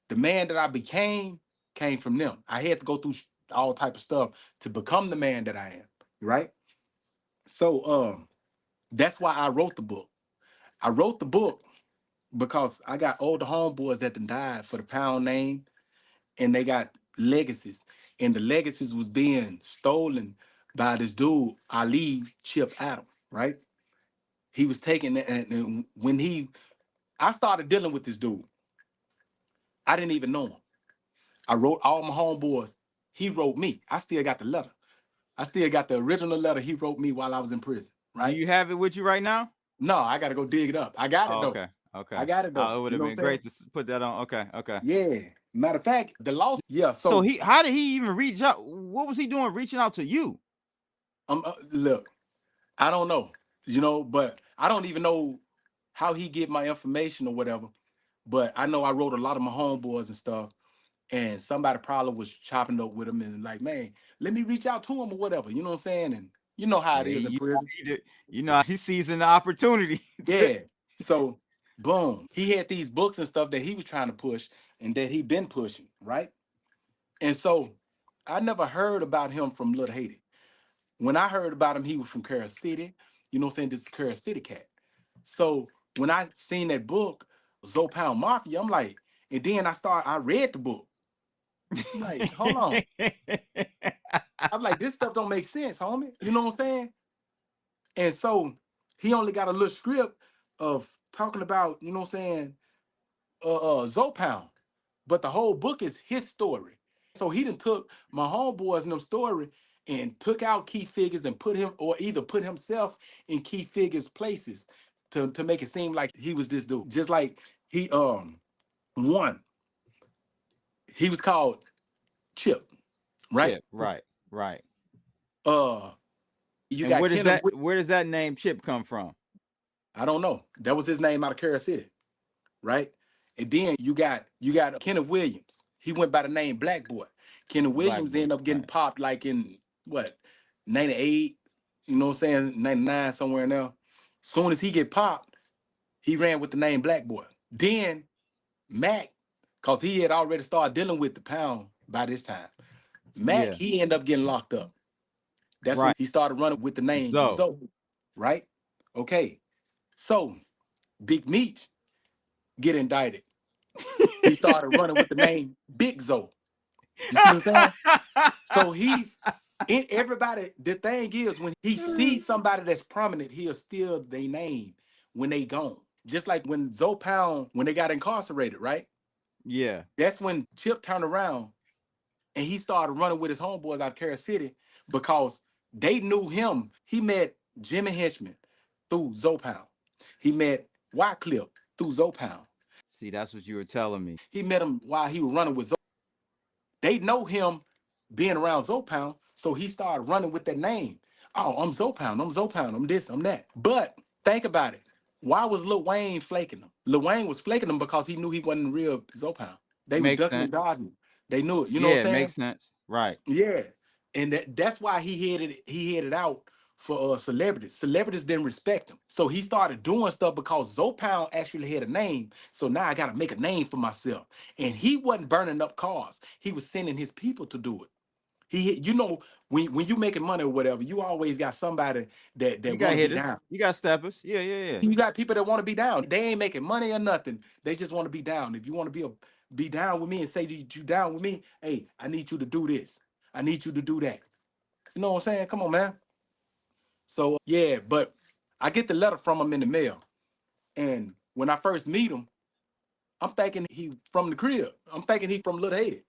the man that I became came from them. I had to go through all type of stuff to become the man that I am, right? So that's why I wrote the book. I wrote the book because I got older homeboys that done died for the pound name, and they got legacies, and the legacies was being stolen by this dude Ali Chip Adam, right? He was taking it, and I started dealing with this dude. I didn't even know him. I wrote all my homeboys. He wrote me. I still got the letter. I still got the original letter he wrote me while I was in prison, Do right? you have it with you right now? No, I got to go dig it up. I got it Oh, though. okay. I Okay. got it though. It would You have know what been I'm saying? great to put that on. Okay. Okay. Yeah. Matter of fact, the loss. Yeah. So So how did he even reach out? What was he doing reaching out to you? look, I don't know, but I don't even know how he get my information or whatever. But I know I wrote a lot of my homeboys and stuff, and somebody probably was chopping up with him and like, man, let me reach out to him or whatever. You know what I'm saying? And You know how Yeah, it is in prison. he seizing the opportunity. Yeah. So boom, he had these books and stuff that he was trying to push and that he been pushing, right? And so I never heard about him from Little Haiti. When I heard about him, he was from Carol City. You know what I'm saying? This is Carol City cat. So when I seen that book, Zoe Pound Mafia, I'm like, and then I read the book. I'm like, hold on. I'm like, this stuff don't make sense, homie. You know what I'm saying? And so he only got a little script of talking about, you know what I'm saying, Zoe Pound. But the whole book is his story. So he done took my homeboys and them story and took out key figures and put him, or either put himself in key figures places to make it seem like he was this dude. Just like he one, he was called Chip, right? Chip, right, right. Uh you And got Kenneth. where does that name Chip come from? I don't know. That was his name out of Carol City, right? And then you got Kenneth Williams. He went by the name Black Boy. Kenneth Black Williams boy, ended up getting right. popped like in what, 98, you know what I'm saying, 99, somewhere in there. Soon as he get popped, he ran with the name Black Boy. Then Mac, cause he had already started dealing with the pound by this time. Mac, Yeah, he ended up getting locked up. That's when right. he started running with the name So Zoe, right? Okay. So Big Meech get indicted. He started running with the name Big Zoe. You see what I'm saying? So he's in everybody. The thing is, when he sees somebody that's prominent, he'll steal their name when they gone. Just like when Zoe Pound, when they got incarcerated, right? yeah, That's when Chip turned around and he started running with his homeboys out of Carol City because they knew him. He met Jimmy Henchman through Zoe Pound. He met Wycliffe through Zoe Pound. see, that's what you were telling me. He met him while he was running with Zoe. They know him being around Zoe Pound, so he started running with that name. Oh, I'm Zoe Pound, I'm Zoe Pound, I'm this, I'm that. But think about it. Why was Lil Wayne flaking him? Lil Wayne was flaking him because he knew he wasn't real Zoe Pound. They was Makes ducking and sense. dodging. They knew it. You know what Yeah, I'm it saying? makes sense. Right. Yeah. And that's why he headed out for celebrities. Celebrities didn't respect him. So he started doing stuff because Zoe Pound actually had a name. So now I gotta make a name for myself. And he wasn't burning up cars. He was sending his people to do it. You know, when you making money or whatever, you always got somebody that You got want to be hitters. down. You got steppers. Yeah, yeah, yeah. You got people that want to be down. They ain't making money or nothing. They just want to be down. If you want to be down with me and say that you down with me, hey, I need you to do this. I need you to do that. You know what I'm saying? Come on, man. So yeah, but I get the letter from him in the mail, and when I first meet him, I'm thinking he from the crib. I'm thinking he from Little Haiti.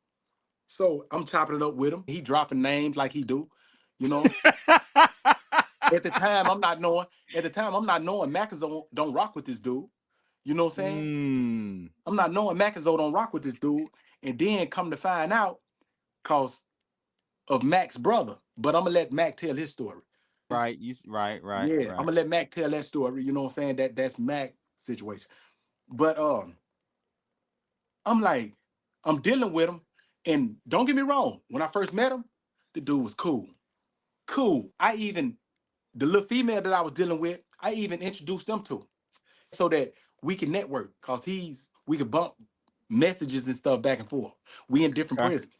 So I'm chopping it up with him. He dropping names like he do, you know. At the time, I'm not knowing. At the time, I'm not knowing Macazone don't rock with this dude. You know what I'm saying? Mm. I'm not knowing Macazone don't rock with this dude. And then come to find out, cause of Mac's brother. But I'm gonna let Mac tell his story. Right. Right, right, Yeah, I'm right. gonna let Mac tell that story. You know what I'm saying? That's Mac situation. But I'm like, I'm dealing with him, and don't get me wrong. When I first met him, the dude was cool, cool. The little female that I was dealing with, I even introduced them to, so that we can network, cause we could bump messages and stuff back and forth. We in different Okay. prisons,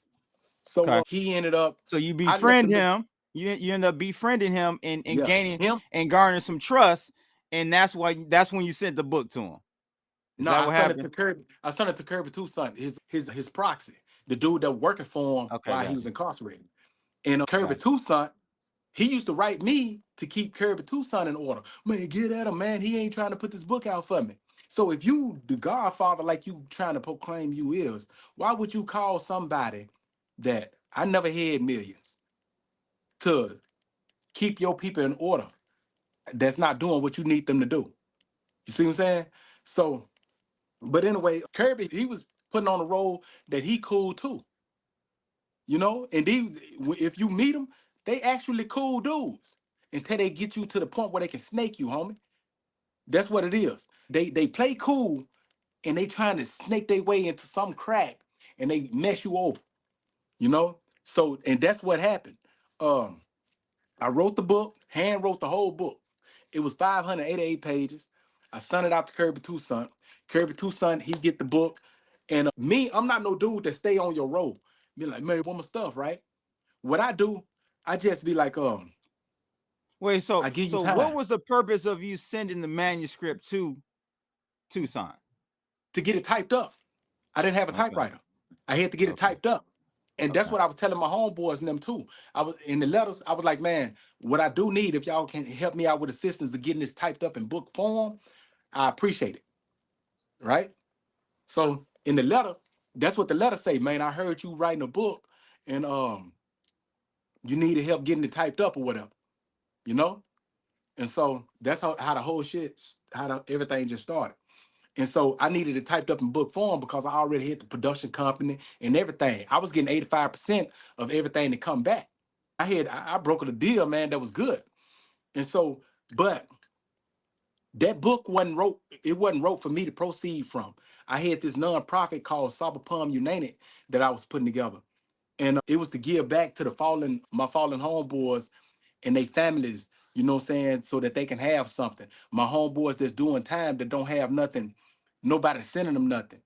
so Okay. he ended up. So you I left befriend him. him. You end up befriending him and Yeah, gaining him. and garnering some trust, and that's when you sent the book to him. Is No, that I what sent it to happened? Kirby. I sent it to Kirby Toussaint, his proxy, the dude that working for him Okay, while he got was you. incarcerated. And Kirby Got you. Toussaint, he used to write me to keep Kirby Toussaint in order. Man, get at him, man. He ain't trying to put this book out for me. So if you the Godfather like you trying to proclaim you is, why would you call somebody that I never had millions to keep your people in order that's not doing what you need them to do? You see what I'm saying? So, but anyway, Kirby, he was putting on a role that he cool too, you know? And these, if you meet them, they actually cool dudes until they get you to the point where they can snake you, homie. That's what it is. They play cool and they trying to snake their way into some crack and they mess you over, you know? So, and that's what happened. Um, I wrote the book, hand wrote the whole book. It was 588 pages. I sent it out to Kirby Toussaint. Kirby Toussaint, he get the book. And me, I'm not no dude that stay on your road. Be like, man, what my stuff, right? What I do, I just be like, Wait, I give you so what time was the purpose of you sending the manuscript to Toussaint? to get it typed up. I didn't have a Okay. typewriter. I had to get it Okay. typed up. And that's Okay. what I was telling my homeboys and them too. I was in the letters, I was like, man, what I do need, if y'all can help me out with assistance to getting this typed up in book form, I appreciate it. Right? So in the letter, that's what the letter say, man. I heard you writing a book and you needed help getting it typed up or whatever, you know? And so that's how the whole shit, everything just started. And so I needed it typed up in book form because I already hit the production company and everything. I was getting 85% of everything to come back. I brokered a deal, man, that was good. And so, but that book wasn't wrote for me to proceed from. I had this nonprofit called Cyberpunk United that I was putting together. And it was to give back to my fallen homeboys and their families, you know what I'm saying, so that they can have something. My homeboys that's doing time that don't have nothing, nobody sending them nothing.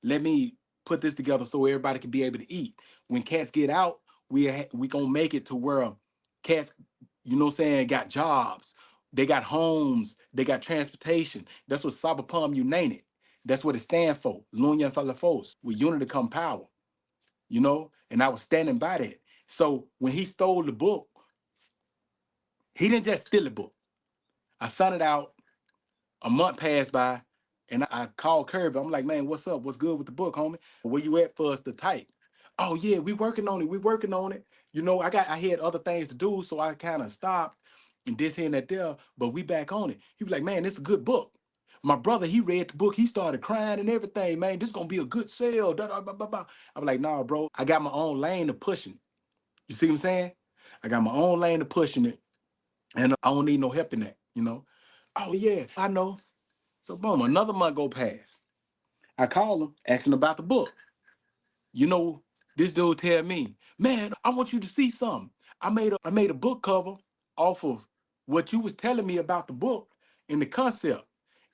Let me put this together so everybody can be able to eat. When cats get out, we gonna make it to where cats, you know what I'm saying, got jobs, they got homes, they got transportation. That's what Cyberpunk United. That's what it stands for. L'Union for la Force. With unity come power. You know, and I was standing by that. So when he stole the book, he didn't just steal the book. I sent it out. A month passed by, and I called Kirby. I'm like, man, what's up? What's good with the book, homie? Where you at for us to type? Oh yeah, we working on it. We working on it. You know, I had other things to do, so I kind of stopped and this here and that there. But we back on it. He was like, man, this is a good book. My brother, he read the book. He started crying and everything. Man, this is gonna be a good sale. Da, da, ba, ba, ba. I was like, nah, bro. I got my own lane to pushing it. You see what I'm saying? I got my own lane to pushing it, and I don't need no help in that. You know? Oh yeah, I know. So boom, another month go past. I call him, asking about the book. You know, this dude tell me, man, I want you to see something. I made a book cover off of what you was telling me about the book and the concept.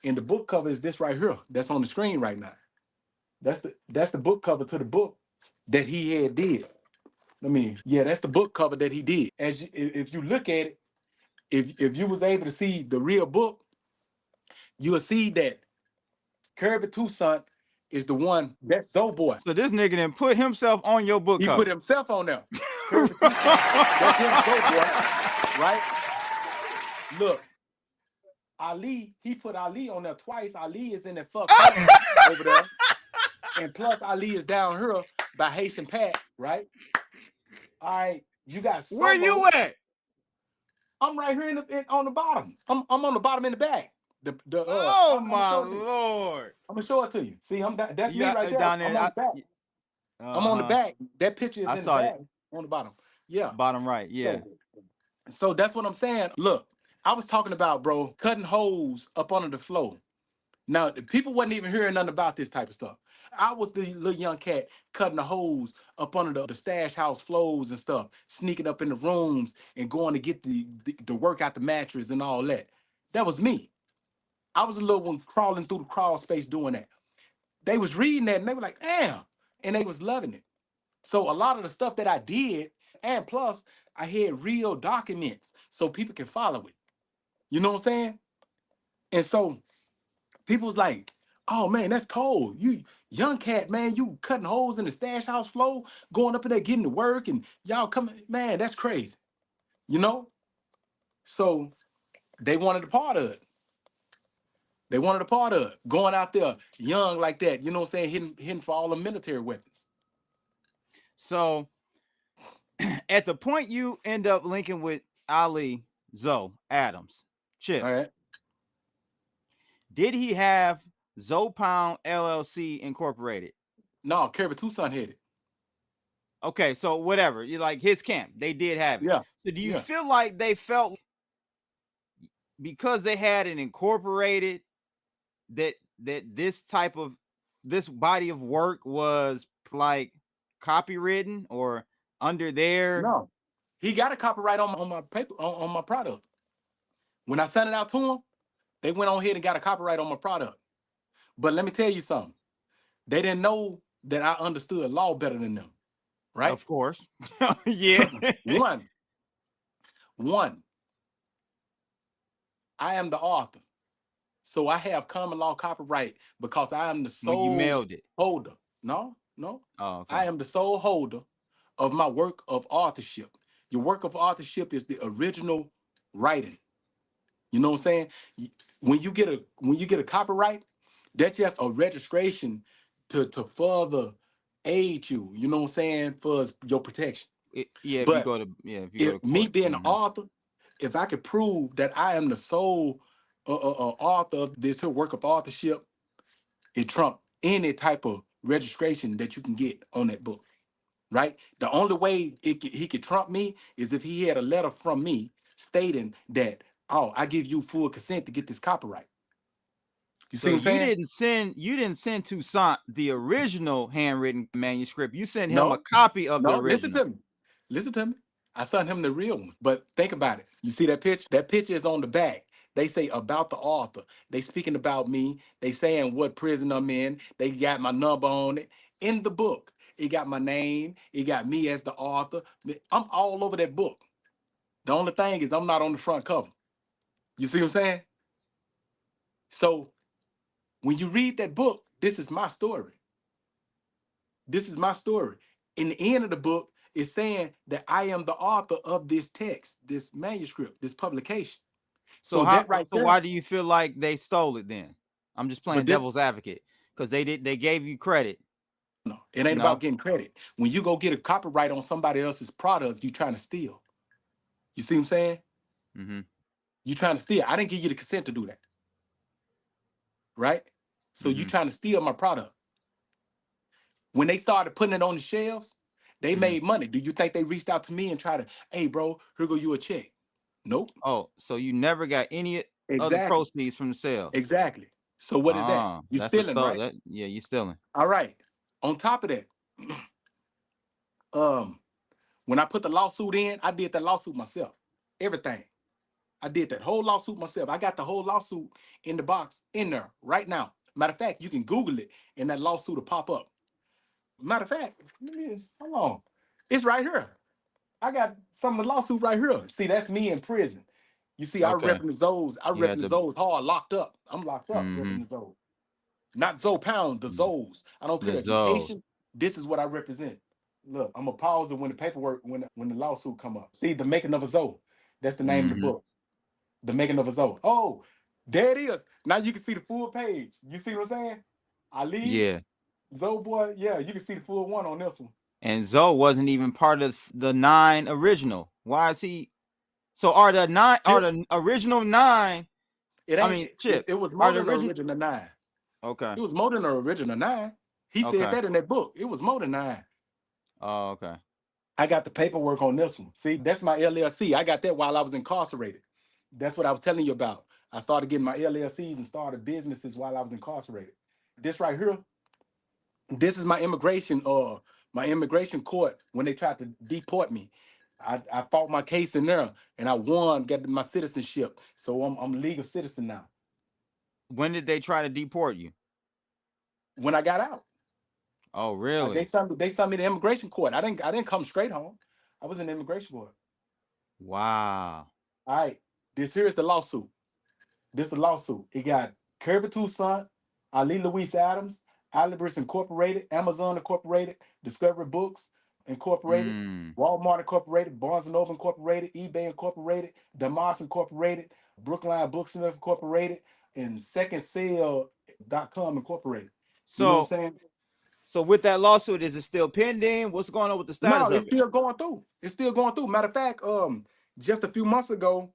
And the book cover is this right here. That's on the screen right now. That's the book cover to the book that he had did. That's the book cover that he did. If you look at it, if you was able to see the real book, you'll see that Kirby Toussaint is the one. That's Zoe boy. So this nigga didn't put himself on your book He cover. put himself on there. Kirby Toussaint. That's him, Zoe boy. Right? Look, Ali, he put Ali on there twice. Ali is in that fuck over there. And plus Ali is down here by Haitian Pat, right? All right. You got Where Solo. you at? I'm right here on the bottom. I'm on the bottom in the back. Oh I'm gonna my show it to you. lord! I'm gonna show it to you. See, that's You me got right there. down I'm there. on the back. I'm on the back. That picture is I in the saw it. back on the bottom. Yeah. Bottom right. Yeah. So that's what I'm saying. Look, I was talking about, bro, cutting holes up under the floor. Now, the people wasn't even hearing nothing about this type of stuff. I was the little young cat cutting the holes up under the stash house floors and stuff, sneaking up in the rooms and going to get the work out the mattress and all that. That was me. I was a little one crawling through the crawl space doing that. They was reading that and they were like, damn, and they was loving it. So a lot of the stuff that I did, and plus I had real documents so people can follow it. You know what I'm saying? And so people was like, oh man, that's cold. You young cat, man, you cutting holes in the stash house floor, going up in there getting to work, and y'all coming, man, that's crazy. You know? So they wanted a part of it. They wanted a part of it. Going out there young like that, you know what I'm saying, hitting for all the military weapons. So at the point you end up linking with Ali Zoe Adams, Chip, All right. did he have Zoe Pound LLC Incorporated? No, Kirby Toussaint had it. Okay, so whatever. You like his camp, they did have it. Yeah. So do you Yeah. feel like they felt because they had an incorporated that this type of this body of work was like copywritten or under their No. He got a copyright on my paper on my product. When I sent it out to him, they went on ahead and got a copyright on my product. But let me tell you something. They didn't know that I understood law better than them, right? Of course. Yeah. One, one, I am the author. So I have common law copyright because I am the When you sole mailed it. holder. No, no. Oh, okay. I am the sole holder of my work of authorship. Your work of authorship is the original writing. You know what I'm saying? When you get a copyright, that's just a registration to further aid you. You know what I'm saying, for your protection. Yeah, if you But go to if me court. being an Hmm. author, if I could prove that I am the sole author of this here work of authorship, it trump any type of registration that you can get on that book, right? The only way he could trump me is if he had a letter from me stating that, oh, I give you full consent to get this copyright. You see So what I'm saying? you didn't send Toussaint the original handwritten manuscript. You sent him a No, copy of the no, listen original. to me. Listen to me. I sent him the real one. But think about it. You see that picture? That picture is on the back. They say about the author. They speaking about me. They saying what prison I'm in. They got my number on it. In the book, it got my name. It got me as the author. I'm all over that book. The only thing is I'm not on the front cover. You see what I'm saying? So when you read that book, this is my story. This is my story. In the end of the book, it's saying that I am the author of this text, this manuscript, this publication. So So that right why there, do you feel like they stole it then? I'm just but playing this, devil's advocate because they gave you credit. no, it ain't about No. getting credit. When you go get a copyright on somebody else's product, you trying to steal. You see what I'm saying? Mm-hmm. You trying to steal. I didn't give you the consent to do that, right? So you Mm-hmm. trying to steal my product. When they started putting it on the shelves, they Mm-hmm. made money. Do you think they reached out to me and tried to, hey, bro, here go you a check? Nope. Oh, so you never got any other Exactly. proceeds from the sales? Exactly. So what is that? Ah, You that's a stealing, stole. right? That yeah, you stealing. All right. On top of that, um, when I put the lawsuit in, I did that lawsuit myself. Everything. I did that whole lawsuit myself. I got the whole lawsuit in the box in there right now. Matter of fact, you can Google it and that lawsuit will pop up. Matter of fact, hold on. It's right here. I got some of the lawsuit right here. See, that's me in prison. You see, I Okay. repping the Zoes. I You repping had the to. Zoes hard, locked up. I'm locked up Mm-hmm. repping the Zoes. Not Zoe Pound, the Zoes. I don't The care if you Zoe. Haitian. This is what I represent. Look, I'm a pause it when the paperwork, when the lawsuit come up. See, the making of a Zoe. That's the name of the Mm-hmm. book. The making of a Zoe. Oh, there it is. Now you can see the full page. You see what I'm saying? Ali, Yeah. Zoe boy. Yeah, you can see the full one on this one. And Zoe wasn't even part of the 9 original. Why is he? So are Chip, the original 9? it I ain't. mean, It Chip. was Are more the than the original? original 9. Okay. It was more than the original 9. He said Okay. that in that book. It was more than 9. Oh, okay. I got the paperwork on this one. See, that's my LLC. I got that while I was incarcerated. That's what I was telling you about. I started getting my LLCs and started businesses while I was incarcerated. This right here, this is my immigration court when they tried to deport me. I fought my case in there and I won, got my citizenship. So I'm a legal citizen now. When did they try to deport you? When I got out, Oh, they really? sent me to immigration court. I didn't come straight home. I was in immigration court. Wow. All right, this here is the lawsuit. This is a lawsuit. It got Kirby Toussaint, Ali Louise Adams, Alibris Incorporated, Amazon Incorporated, Discovery Books Incorporated, Mm. Walmart Incorporated, Barnes& and Noble Incorporated, eBay Incorporated, Damas Incorporated, Brookline Booksmith Incorporated, and SecondSale.com Incorporated. You know what I'm So saying? with that lawsuit, is it still pending? What's going on with the No, status it's of it? still going through. It's still going through. Matter of fact, just a few months ago,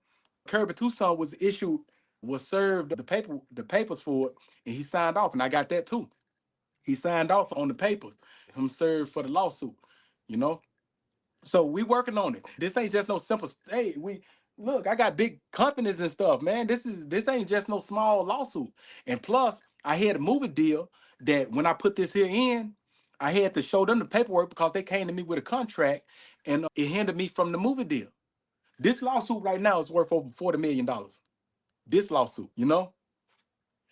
Kirby Tucson was served the papers for it, and he signed off, and I got that too. He signed off on the papers. Him served for the lawsuit, you know. So we working on it. This ain't just no simple. Hey, we look. I got big companies and stuff, man. This ain't just no small lawsuit. And plus, I had a movie deal that when I put this here in, I had to show them the paperwork because they came to me with a contract and it hindered me from the movie deal. This lawsuit right now is worth over $40 million. This lawsuit, you know,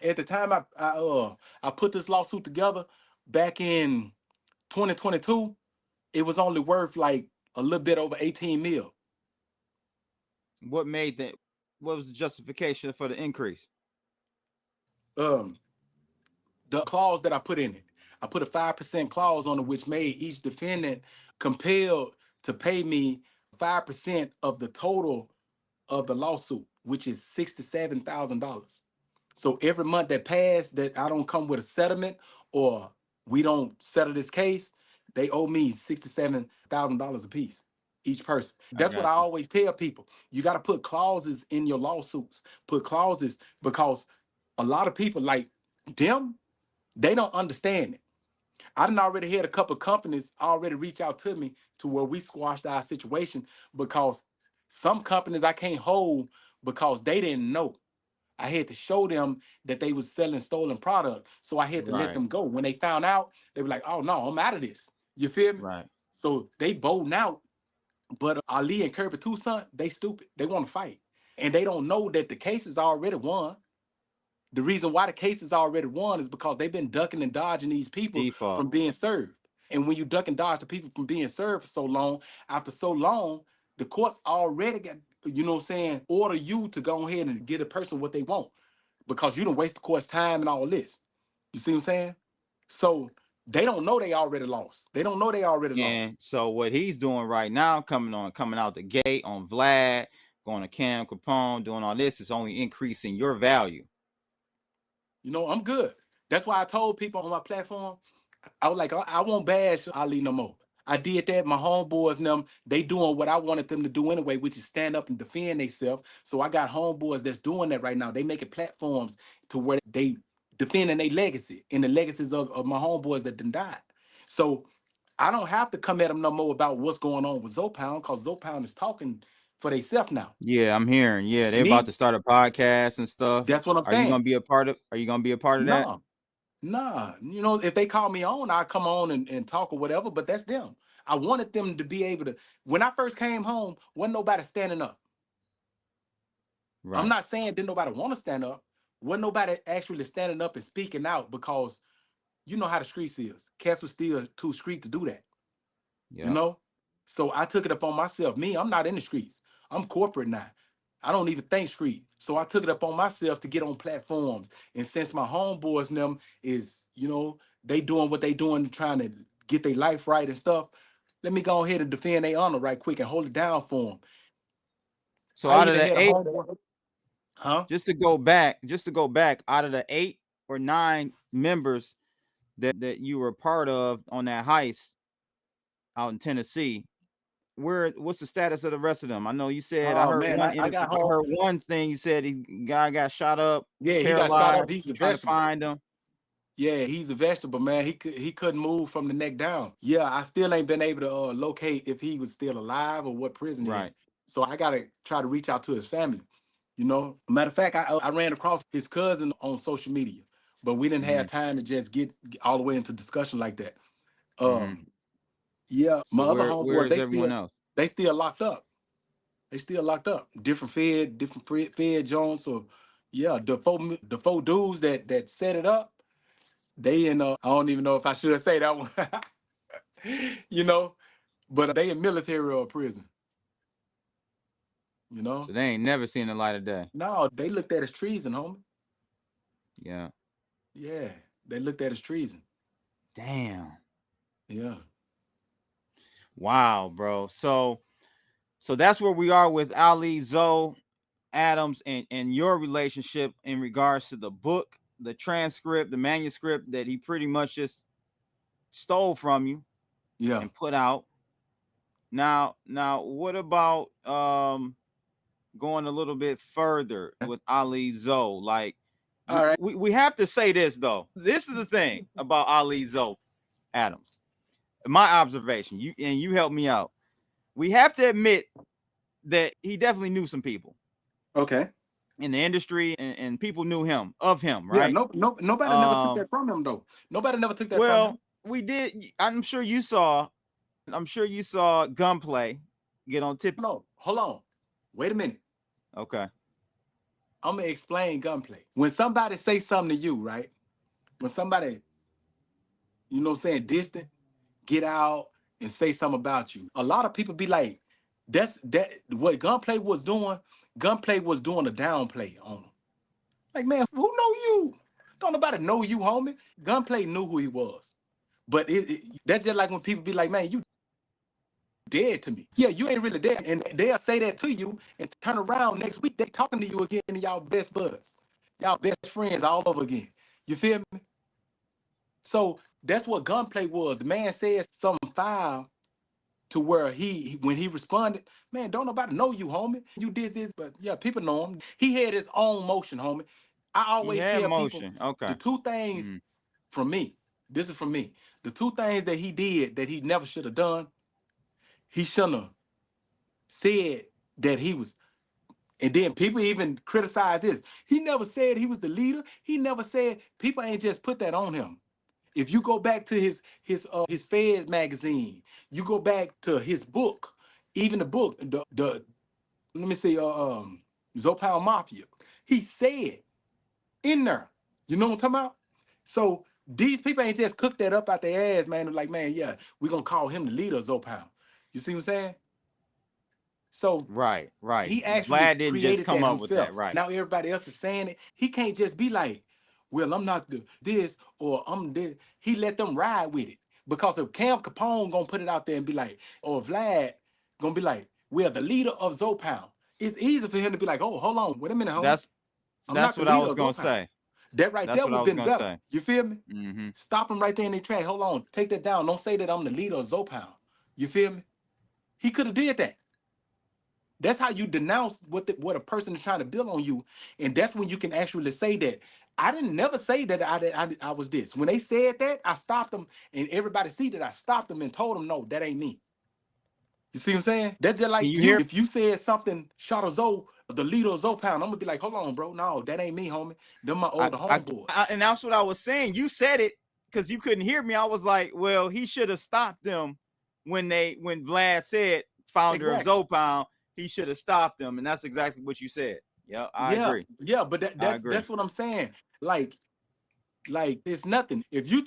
at the time I put this lawsuit together back in 2022, it was only worth like a little bit over 18 mil. What made that? What was the justification for the increase? Um, the clause that I put in it, I put a 5% clause on it, which made each defendant compelled to pay me 5% of the total of the lawsuit, which is $67,000. So every month that passed that I don't come with a settlement or we don't settle this case, they owe me $67,000 a piece, each person. I That's what I got you. always tell people. You got to put clauses in your lawsuits. Put clauses because a lot of people like them, they don't understand it. I done already had a couple of companies already reach out to me to where we squashed our situation because some companies I can't hold because they didn't know. I had to show them that they was selling stolen product. So I had to let Right, them go. When they found out, they were like, oh no, I'm out of this. You feel me? right. So they bolting out. But Ali and Kirby Toussaint, they stupid. They want to fight. And they don't know that the case is already won. The reason why the case is already won is because they've been ducking and dodging these people Default. from being served. And when you duck and dodge the people from being served for so long, after so long, the courts already got, you know what I'm saying, order you to go ahead and get a person what they want because you don't waste the court's time and all this. You see what I'm saying? So they don't know they already lost. They don't know they already lost. And so what he's doing right now, coming out the gate on Vlad, going to Cam Capone, doing all this is only increasing your value. You know, I'm good. That's why I told people on my platform, I was like, I won't bash Ali no more. I did that. My homeboys and them, they doing what I wanted them to do anyway, which is stand up and defend themselves. So I got homeboys that's doing that right now. They making platforms to where they defending their legacy and the legacies of my homeboys that done died. So I don't have to come at them no more about what's going on with Zoe Pound because Zoe Pound is talking for themselves now. Yeah, I'm hearing. Yeah, they're about Me, to start a podcast and stuff. that's what I'm Are you saying. gonna be a part of? Are you gonna be a part of that? No. Nah, you know, if they call me on, I come on and talk or whatever, but that's them. I wanted them to be able to. When I first came home, wasn't nobody standing up. I'm Right. not saying didn't nobody want to stand up. Wasn't nobody actually standing up and speaking out because you know how the streets is. Cats was still too street to do that. You Yeah. know? So I took it upon myself. Me, I'm not in the streets. I'm corporate now. I don't even think street. So I took it upon myself to get on platforms. And since my homeboys and them is, you know, they doing what they doing, trying to get their life right and stuff, let me go ahead and defend their honor right quick and hold it down for them. So I out of even the had a eight, homeboy. Huh? just to go back, out of the 8 or 9 members that you were part of on that heist out in Tennessee, what's the status of the rest of them? I know you said Oh man, I got I home. heard one thing you said he guy got shot up, Yeah, he got shot up. paralyzed, He's a trying to vegetable. find him. Yeah, he's a vegetable, man. He couldn't move from the neck down. Yeah, I still ain't been able to locate if he was still alive or what prison he in. Right. So I gotta try to reach out to his family. You know, matter of fact, I ran across his cousin on social media, but we didn't have Mm-hmm. time to just get all the way into discussion like that. Mm-hmm. Yeah, my So other where homeboys, is everyone else? they still locked up. They still locked up. Different fed Jones. So yeah, the four dudes that set it up. They in I don't even know if I should say that one. You know, but they in military or prison, you know. So they ain't never seen the light of day. No, they looked at as treason, homie. Yeah. Yeah, they looked at as treason. Damn. Yeah. Wow, bro. So that's where we are with Ali Zoe Adams and your relationship in regards to the book, the transcript, the manuscript that he pretty much just stole from you Yeah. and put out. Now what about going a little bit further with Ali Zoe? Like All right. we have to say this though. This is the thing about Ali Zoe Adams. My observation, you help me out. We have to admit that he definitely knew some people Okay. in the industry and people knew him of him, Yeah. right? Nobody never took Um, that from him though. Nobody never took that from well, him. We did. I'm sure you saw. I'm sure you saw Gunplay get on tip. No, hold on. Wait a minute. Okay. I'm gonna explain gunplay. When somebody say something to you, right? When somebody, you know what I'm saying, distant, get out and say something about you. A lot of people be like, that's that what gunplay was doing. Gunplay was doing a downplay on him. Like, man, who know you? Don't nobody know you, homie. Gunplay knew who he was. But that's just like when people be like, man, you dead to me. Yeah, you ain't really dead. And they'll say that to you and turn around next week, they talking to you again and y'all best buds. Y'all best friends all over again. You feel me? So that's what gunplay was. The man said something foul to where when he responded, man, don't nobody know you, homie. You did this, but yeah, people know him. He had his own motion, homie. I He always had tell people motion. Okay. the two things from me. This is from me. The two things that he did that he never should have done, he shouldn't have said that he was. And then people even criticize this. He never said he was the leader. He never said people ain't just put that on him. If you go back to his Feds magazine, you go back to his book, even the book, the let me see, Zoe Pound Mafia. He said in there, you know what I'm talking about? So these people ain't just cooked that up out their ass, man. They're like, man, yeah, we're gonna call him the leader of Zoe Pound. You see what I'm saying? So Right. Right. he actually Vlad didn't just created come that up with that. himself. Right. Now everybody else is saying it. He can't just be like, well, I'm not this or I'm this. He let them ride with it. Because if Cam Capone gonna put it out there and be like, or Vlad gonna be like, well, the leader of Zoe Pound. It's easy for him to be like, oh, hold on, wait a minute, homie. That's I'm not that's the what I leader was of Zoe gonna Pound. say. That right That's there what would I have was been gonna better. say. You feel me? Mm-hmm. Stop him right there in their track. Hold on, take that down. Don't say that I'm the leader of Zoe Pound. You feel me? He could have did that. That's how you denounce what a person is trying to build on you, and that's when you can actually say that. I didn't never say that I was this. When they said that, I stopped them, and everybody see that I stopped them and told them, no, that ain't me. You see what I'm saying? That's just Can like you you. hear? If you said something, Chatta Zoe, the leader of Zoe Pound, I'm gonna be like, hold on, bro, no, that ain't me, homie. Them my older homeboys. And that's what I was saying. You said it because you couldn't hear me. I was like, well, he should have stopped them when Vlad said founder of Exactly. Zoe Pound. He should have stopped them, and that's exactly what you said. Yeah, I Yeah, agree. yeah, but I agree. that's what I'm saying. Like it's nothing. If you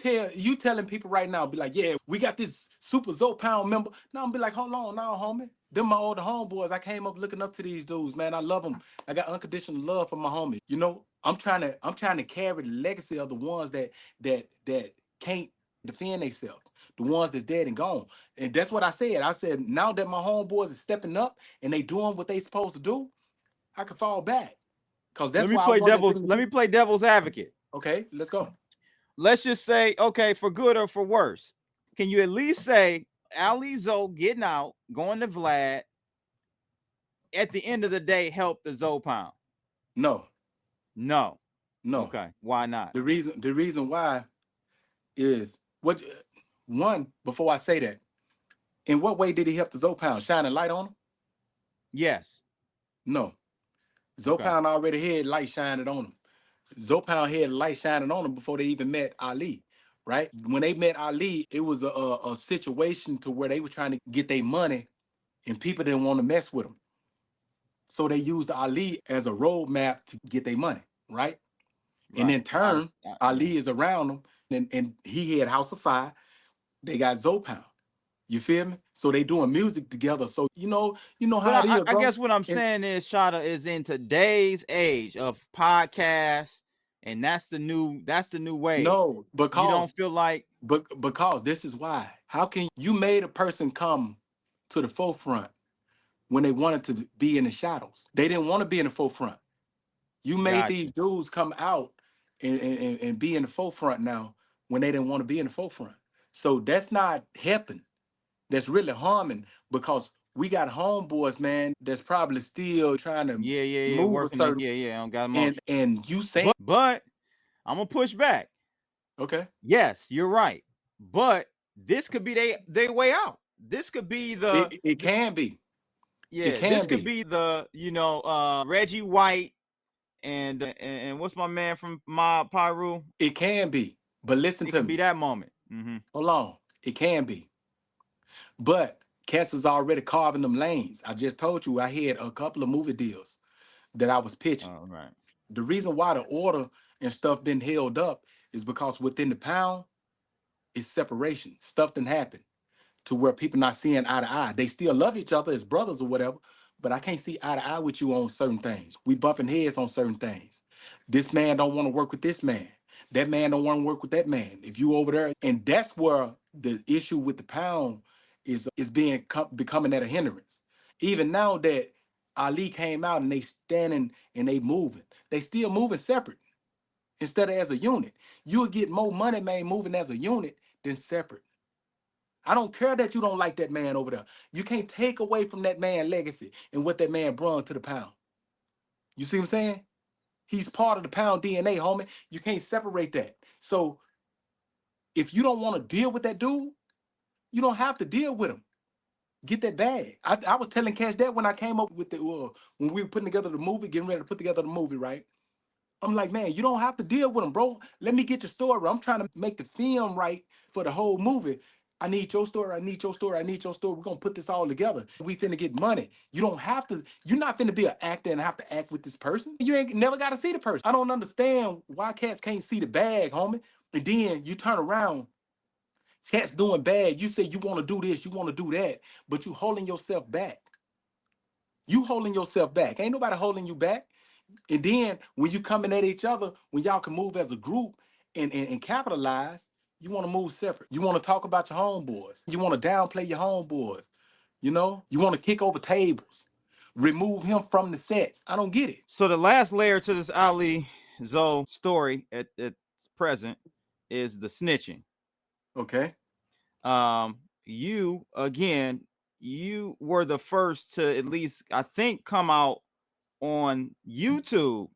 telling people right now, be like, yeah, we got this super Zoe Pound member. No, I'm be like, hold on, now, homie. Them my older homeboys. I came up looking up to these dudes, man. I love them. I got unconditional love for my homies. You know, I'm trying to carry the legacy of the ones that can't defend themselves, the ones that's dead and gone. And that's what I said. I said, now that my homeboys are stepping up and they doing what they supposed to do, I can fall back. Cause that's why I wanted them to Let me do. play devil's advocate. Okay, let's go. Let's just say, okay, for good or for worse, can you at least say Ali Zoe getting out, going to Vlad, at the end of the day help the Zoe Pound? No, No. no. Okay. Why not? The reason why is what one, before I say that, in what way did he help the Zoe Pound? Shine a light on him? Yes. No. Zoe Okay. Pound already had light shining on him. Zoe Pound had light shining on him before they even met Ali. Right? When they met Ali, it was a situation to where they were trying to get their money and people didn't want to mess with them. So they used Ali as a roadmap to get their money, right? And Right. in turn, Yeah. Ali is around them, and he had House of Fire. They got Zoe Pound. You feel me? So they doing music together. So you know But how it is, I bro. guess what I'm And saying is Shada is in today's age of podcasts, and that's the new wave. no, You don't because feel like because this is why. How can you made a person come to the forefront when they wanted to be in the shadows? They didn't want to be in the forefront. You made got you. these dudes come out and be in the forefront now when they didn't want to be in the forefront. So that's not helping. That's really harming because we got homeboys, man, that's probably still trying to Yeah, move a working on certain I don't got and emotion. and you saying But I'm gonna push back. okay, Yes, you're right. But this could be they way out. This could be it can be, it this can could be, be the Reggie White and what's my man from my Pyru? it can be. But listen It to could be me. that moment. Mm-hmm. Hold on. It can be. But cats is already carving them lanes. I just told you I had a couple of movie deals that I was pitching. All right. The reason why the order and stuff been held up is because within the pound is separation. Stuff didn't happen to where people not seeing eye to eye. They still love each other as brothers or whatever, but I can't see eye to eye with you on certain things. We bumping heads on certain things. This man don't want to work with this man. That man don't want to work with that man. If you over there, and that's where the issue with the pound is being becoming at a hindrance. Even now that Ali came out and they standing and they moving, they still moving separate instead of as a unit. You'll get more money, man, moving as a unit than separate. I don't care that you don't like that man over there. You can't take away from that man's legacy and what that man brought to the pound. You see what I'm saying? He's part of the pound DNA, homie. You can't separate that. So if you don't want to deal with that dude, you don't have to deal with him. Get that bag. I was telling Cash that when I came up with the when we were putting together the movie, getting ready to put together the movie, right? I'm like, man, you don't have to deal with him, bro. Let me get your story. I'm trying to make the film right for the whole movie. I need your story. I need your story. I need your story. We're gonna put this all together. We finna get money. You don't have to, you're not finna be an actor and have to act with this person. You ain't never gotta see the person. I don't understand why cats can't see the bag, homie. And then you turn around, cats doing bad. You say you wanna do this, you wanna do that, but you holding yourself back. You holding yourself back. Ain't nobody holding you back. And then when you coming at each other, when y'all can move as a group and capitalize, you want to move separate. You want to talk about your homeboys. You want to downplay your homeboys. You know, you want to kick over tables, remove him from the set. I don't get it. So the last layer to this Ali Zoe story at present is the snitching. Okay. You again, you were the first to at least I think come out on YouTube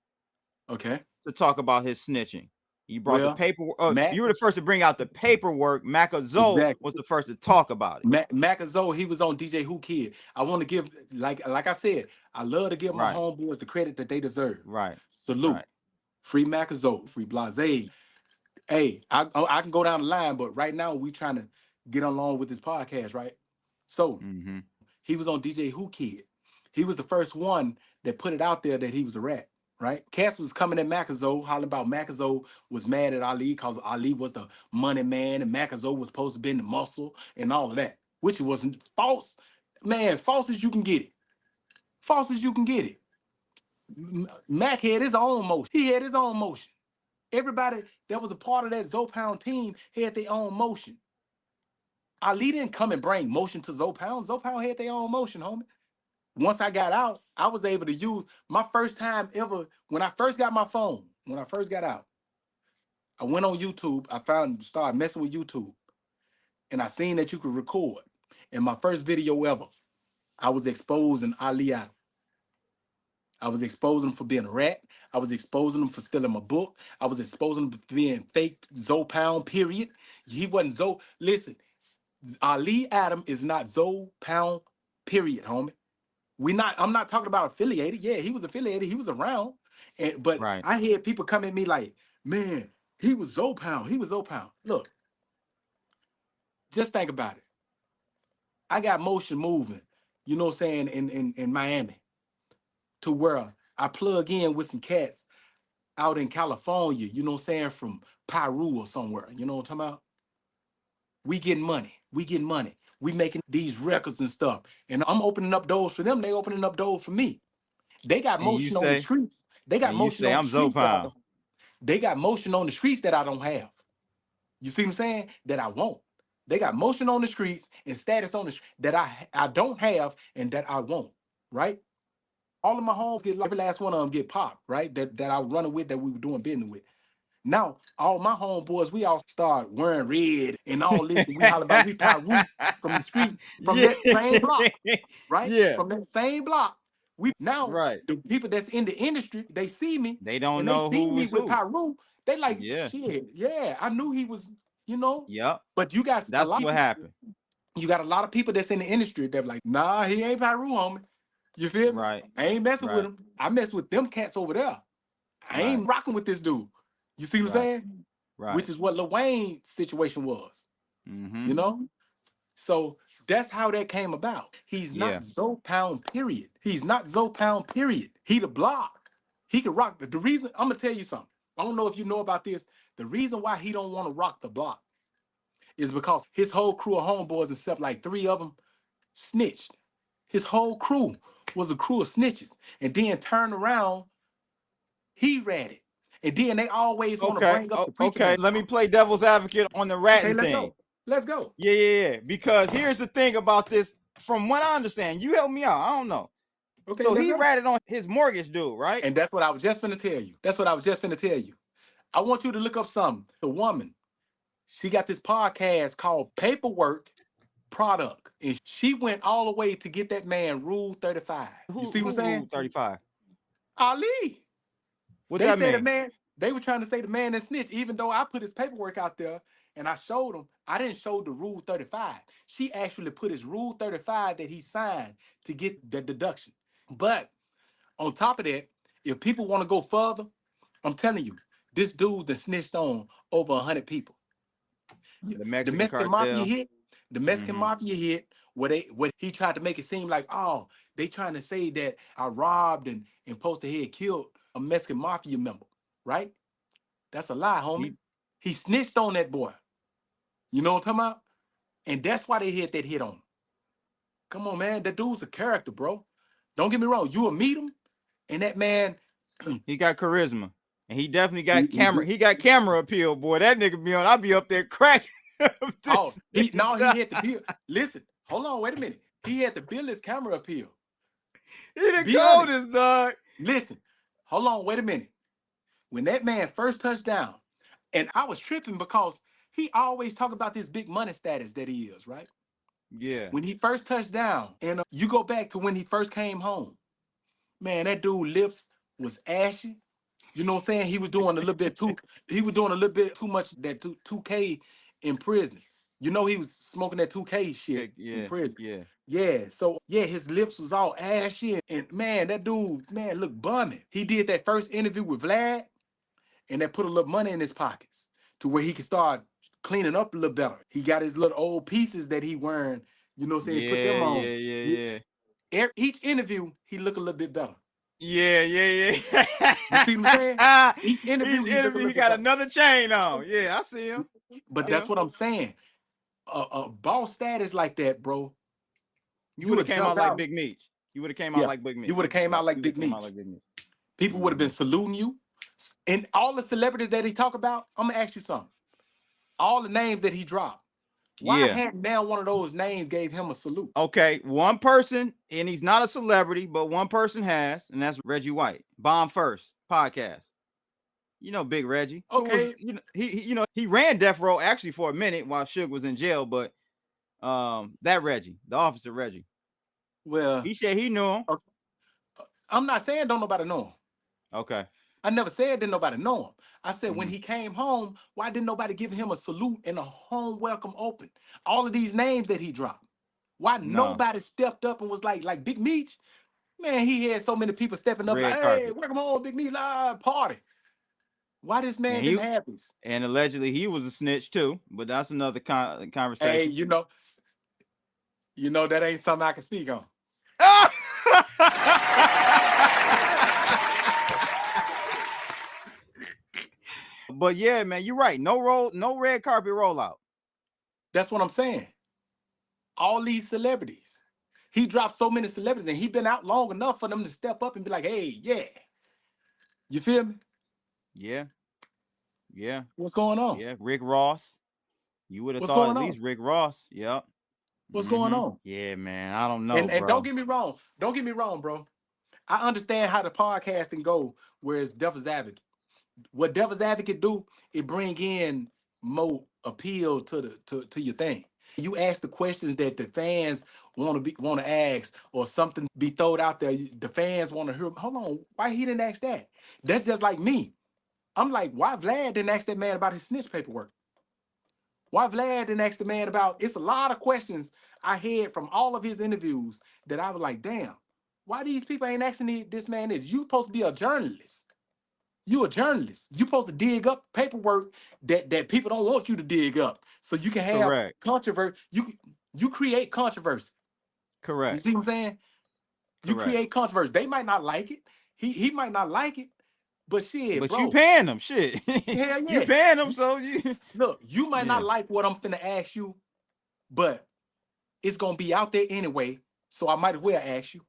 Okay. to talk about his snitching. You brought the Well, paperwork. Mac, You were the first to bring out the paperwork. Zoe exactly. was the first to talk about it. Mac Zoe, he was on DJ Who Kid. I want to give, like I said, I love to give my Right, homeboys the credit that they deserve. right, Salute. right. Free Mac Zoe, free Blase. Hey, I can go down the line, but right now we trying to get along with this podcast, right? So Mm-hmm. he was on DJ Who Kid. He was the first one that put it out there that he was a rat, right? Cass was coming at Macazo, hollering about Macazo was mad at Ali because Ali was the money man and Macazo was supposed to be in the muscle and all of that, which wasn't false. Man, false as you can get it. False as you can get it. Mac had his own motion. He had his own motion. Everybody that was a part of that Zoe Pound team had their own motion. Ali didn't come and bring motion to Zoe Pound. Zoe Pound had their own motion, homie. Once I got out, I was able to use my first time ever. When I first got my phone, when I first got out, I went on YouTube. I started messing with YouTube, and I seen that you could record. And my first video ever, I was exposing Ali Adam. I was exposing him for being a rat. I was exposing him for stealing my book. I was exposing him for being fake Zoe Pound, period. He wasn't Zoe. Listen, Ali Adam is not Zoe Pound, period, homie. I'm not talking about affiliated. Yeah, he was affiliated, he was around. But Right. I hear people come at me like, man, he was Zoe Pound. He was Zoe Pound. Look, just think about it. I got motion moving, you know what I'm saying, in Miami, to where I plug in with some cats out in California, you know what I'm saying, from Peru or somewhere. You know what I'm talking about? We getting money. We getting money. We making these records and stuff. And I'm opening up doors for them. They opening up doors for me. They got And you motion on the say, streets. They got and you motion say on the I'm Zoe streets that I Pound. don't. They got motion on the streets that I don't have. You see what I'm saying? That I won't. They got motion on the streets and status on the that I don't have and that I won't. Right? All of my homes get every last one of them get popped. Right? That I was running with, that we were doing business with. Now, all my homeboys, we all start wearing red and all this, and we holler about we Pyru from the street, from Yeah. that same block, right? Yeah. From that same block. We now Right. the people that's in the industry, they see me They don't and they know see who me is with who. Pyru. They like, Yeah. shit, yeah, I knew he was, you know. Yep. But you got a That's lot of what people, happened. you got a lot of people that's in the industry that be like, nah, he ain't Pyru, homie. You feel me? Right. I ain't messing with Right. him. I mess with them cats over there. I Right. ain't rocking with this dude. You see what I'm Right. saying? Right. which is what Lil Wayne's situation was, Mm-hmm. you know? So that's how that came about. He's Yeah. not Zoe Pound, period. He's not Zoe Pound, period. He the block. He could rock. The reason, I'm gonna tell you something. I don't know if you know about this. The reason why he don't want to rock the block is because his whole crew of homeboys, except like 3 of them, snitched. His whole crew was a crew of snitches. And then turned around, he ratted. And then they always want to Okay. bring up Oh, the preacher okay. man. Let me play devil's advocate on the Okay, ratting let's thing. go. Let's go. Yeah, yeah, yeah. Because here's the thing about this. From what I understand, you help me out. I don't know. Okay, So let's he go. ratted on his mortgage dude, right? And that's what I was just finna tell you. That's what I was just finna tell you. I want you to look up something. The woman, she got this podcast called Paperwork Product. And she went all the way to get that man Rule 35. You see what I'm Who saying? ruled 35? Ali. What They that said the mean? man, they were trying to say the man that snitched, even though I put his paperwork out there and I showed him, I didn't show the Rule 35. She actually put his Rule 35 that he signed to get the deduction. But on top of that, if people want to go further, I'm telling you, this dude that snitched on over 100 people. The The Mexican Mexican mafia cartel. hit. The Mexican Mm-hmm. mafia hit where he tried to make it seem like, oh, they trying to say that I robbed and supposed to have killed a Mexican mafia member, right? That's a lie, homie. He, He snitched on that boy. You know what I'm talking about? And that's why they hit that hit on him. Come on, man. That dude's a character, bro. Don't get me wrong. You will meet him, and that man. he got charisma. And he definitely got camera. He got camera appeal, boy. That nigga be on. I be up there cracking. Oh, This he had to nigga. build. Listen, hold on, wait a minute. He had to build his camera appeal. He the Be honest. coldest, dog. Listen, hold on, wait a minute. When that man first touched down, and I was tripping because he always talk about this big money status that he is, right? Yeah. When he first touched down, and you go back to when he first came home, man, that dude lips was ashy. You know what I'm saying? He was doing a little bit too much that 2K in prison. You know he was smoking that 2K shit in Yeah. prison. Yeah. Yeah, so yeah, his lips was all ashy and man, that dude, man, looked bumming. He did that first interview with Vlad and that put a little money in his pockets to where he could start cleaning up a little better. He got his little old pieces that he wearing, you know what I'm saying? Put them Yeah. on. Yeah. Yeah. Yeah. Each interview, he look a little bit better. Yeah, You see what I'm saying? yeah. Each interview, Each he look a interview, little he bit got better. another chain on. Yeah, I see him. But that's what I'm saying. A boss status like that, bro, You you would have would came jump out like out. Big Meech. You would have came out Yeah, like Big you Meech. would have came Yeah, out like you would Big have came out Meech. like Big Meech. People would have Mm-hmm. been saluting you. And all the celebrities that he talk about, I'm gonna ask you something. All the names that he dropped, why Yeah. hadn't now one of those names gave him a salute? Okay, one person, and he's not a celebrity, but one person has, and that's Reggie White. Bomb First podcast. You know, Big Reggie, who was, Okay, he ran Death Row actually for a minute while Suge was in jail, but that Reggie, the officer Reggie, well, he said he knew him. uh, I'm not saying don't nobody know him. Okay. I never said didn't nobody know him. I said when Mm-hmm. he came home, why didn't nobody give him a salute and a home welcome open? All of these names that he dropped. Why Nah, nobody stepped up and was like Big Meech? Man, he had so many people stepping up like, red hey, carpet. welcome home, Big Meech, party. Why this And man he didn't have this? and allegedly he was a snitch too, but that's another Hey, conversation. that ain't something I can speak on. But yeah, man, you're right. No red carpet rollout. That's what I'm saying. All these celebrities. He dropped so many celebrities and he been out long enough for them to step up and be like, hey, yeah. You feel me? Yeah, yeah, What's going on? yeah. Rick Ross. You would have What's thought at going on? least Rick Ross. Yep. What's going Mm-hmm. on? Yeah, man. I don't know, And don't bro. get me wrong. Don't get me wrong, bro. I understand how the podcasting go, where it's Devil's Advocate. What Devil's Advocate do, it bring in more appeal to your thing. You ask the questions that the fans want to ask, or something be thrown out there. The fans want to hear. Hold on, why he didn't ask that? That's just like me. I'm like, why Vlad didn't ask that man about his snitch paperwork? Why Vlad didn't ask the man about? It's a lot of questions I had from all of his interviews that I was like, damn, why these people ain't asking this man this? You supposed to be a journalist. You a journalist. You supposed to dig up paperwork that people don't want you to dig up, so you can have Correct. controversy. You create controversy. You Correct. see what I'm saying? You Correct. create controversy. They might not like it. He might not like it, but shit, But you bro. paying them, shit. Hell You yeah. paying them, so you. Look, you might Yeah. not like what I'm finna ask you, but it's gonna be out there anyway. So I might as well ask you.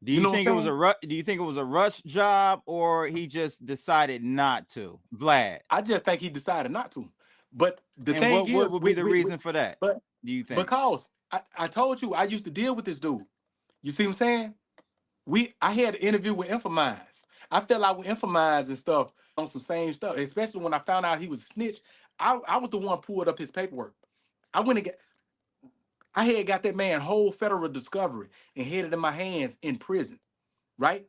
Do You you know what think it I'm was a saying? do you think it was a rush job, or he just decided not to, Vlad? I just think he decided not to. But the And thing what is, would be the reason for that? but Do you think? because I told you I used to deal with this dude. You see what I'm saying? I had an interview with Infamize. I fell out with Infamize and stuff on some same stuff, especially when I found out he was a snitch. I was the one pulled up his paperwork. I went and I had got that man whole federal discovery and had it in my hands in prison, right?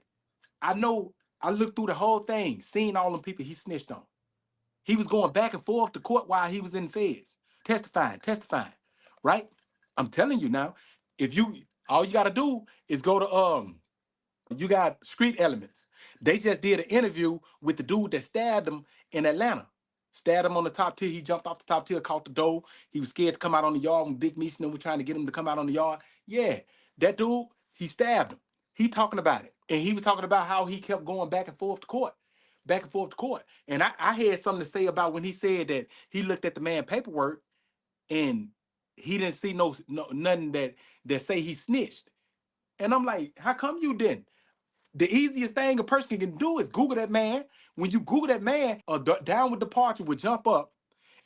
I know I looked through the whole thing, seen all them people he snitched on. He was going back and forth to court while he was in feds, testifying, right? I'm telling you now, if you all you gotta do is go to you got street elements. They just did an interview with the dude that stabbed him in Atlanta. Stabbed him on the top tier. He jumped off the top tier, caught the door. He was scared to come out on the yard when Big Meech and them were trying to get him to come out on the yard. Yeah, that dude, he stabbed him. He talking about it. And he was talking about how he kept going back and forth to court. Back and forth to court. And I had something to say about when he said that he looked at the man paperwork and he didn't see nothing that say he snitched. And I'm like, how come you didn't? The easiest thing a person can do is Google that man. When you Google that man, a downward departure would jump up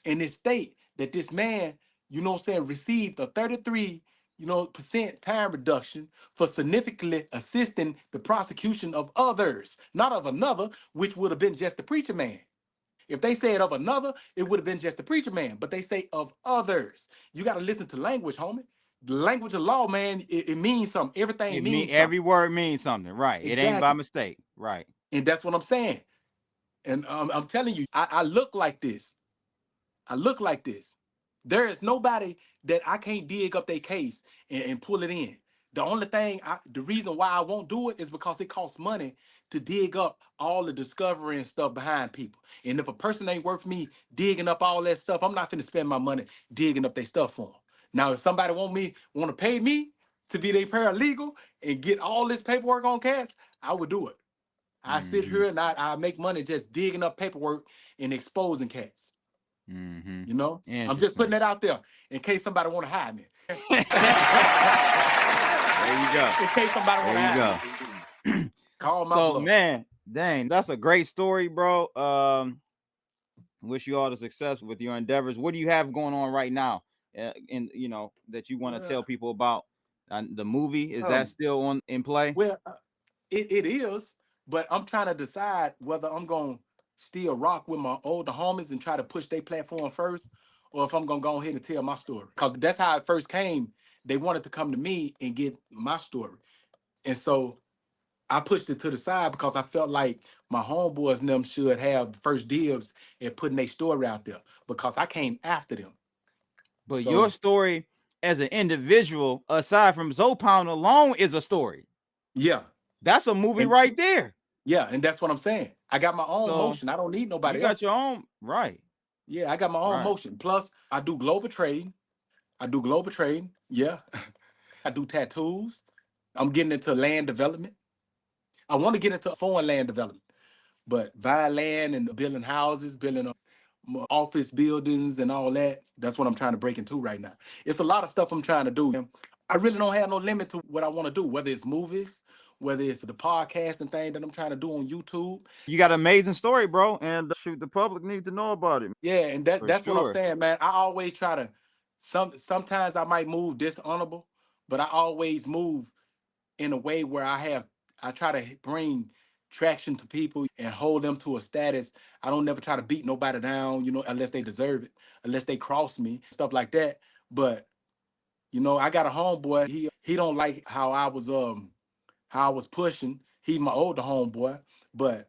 and it state that this man, you know what I'm saying, received a 33, percent time reduction for significantly assisting the prosecution of others, not of another, which would have been just the preacher man. If they said of another, it would have been just the preacher man, but they say of others. You got to listen to language, homie. The language of law, man, it means something. Everything means Every something. word means something, right? It ain't by Exactly. mistake, right? And that's what I'm saying. And I'm telling you, I look like this. I look like this. There is nobody that I can't dig up their case and pull it in. The only thing, the reason why I won't do it is because it costs money to dig up all the discovery and stuff behind people. And if a person ain't worth me digging up all that stuff, I'm not finna spend my money digging up their stuff for them. Now, if somebody want to pay me to be their paralegal and get all this paperwork on cats, I would do it. I sit Mm-hmm. here and I make money just digging up paperwork and exposing cats. Mm-hmm. I'm just putting Interesting. that out there in case somebody want to hire me. There you go. In case somebody want There to you hire go. me, call my So, bluff. man, dang, that's a great story, bro. Wish you all the success with your endeavors. What do you have going on right now? That you want to tell people about? The movie, is that Um, still in play? well, it is, but I'm trying to decide whether I'm gonna still rock with my older homies and try to push their platform first, or if I'm gonna go ahead and tell my story. Cause that's how it first came. They wanted to come to me and get my story, and so I pushed it to the side because I felt like my homeboys and them should have first dibs at putting their story out there because I came after them. But your So story as an individual, aside from Zoe Pound alone, is a story. yeah, That's a movie and right there. yeah, and that's what I'm saying. I got my own So motion. I don't need you nobody got your else's. own, right? Yeah, I got my own Right. motion. Plus, I do global trading. I do global trading. Yeah, I do tattoos. I'm getting into land development. I want to get into foreign land development, but buying land and building houses, building office buildings and all that. That's what I'm trying to break into right now. It's a lot of stuff I'm trying to do. I really don't have no limit to what I want to do, whether it's movies, whether it's the podcasting thing that I'm trying to do on YouTube. You got an amazing story, bro, and shoot, the public needs to know about it Yeah, and for that's what I'm sure. saying, man. I always try to sometimes I might move dishonorable, but I always move in a way where I try to bring traction to people and hold them to a status. I don't never try to beat nobody down, unless they deserve it, unless they cross me, stuff like that. But I got a homeboy. He don't like how I was pushing. He's my older homeboy, but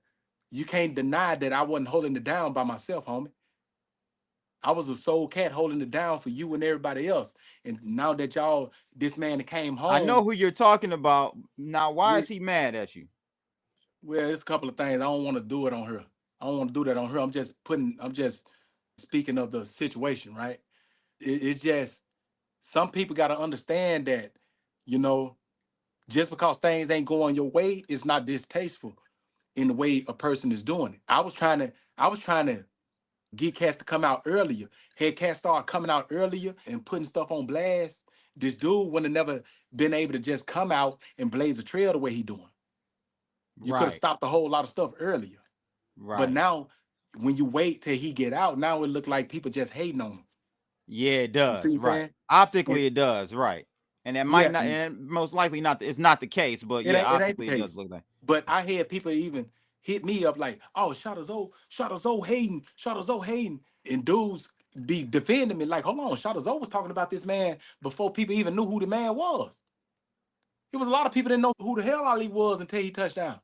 you can't deny that I wasn't holding it down by myself, homie. I was a soul cat holding it down for you and everybody else. And now that this man that came I know home, who you're talking about. Now, why yeah, is he mad at you? Well, it's a couple of things. I don't want to do it on her. I don't want to do that on her. I'm just speaking of the situation, right? It's just some people got to understand that, you know, just because things ain't going your way, it's not distasteful in the way a person is doing it. I was trying to get cats to come out earlier. Had cats start coming out earlier and putting stuff on blast, this dude wouldn't have never been able to just come out and blaze a trail the way he doing. You could have Right. stopped a whole lot of stuff earlier. But Right. now, when you wait till he get out, now it look like people just hating on him. Yeah, it You see what does. I'm Right. saying? And Optically, it does. Right. And that might yeah, not, and and most likely not. It's not the case, but yeah, it ain't the optically, it does case. look like. But I had people even hit me up like, "Oh, Chatta Zoe Hayden, Chatta Zoe Hayden," and dudes be defending me like, "Hold on, Chatta Zoe was talking about this man before people even knew who the man was." It was a lot of people that didn't know who the hell Ali was until he touched down.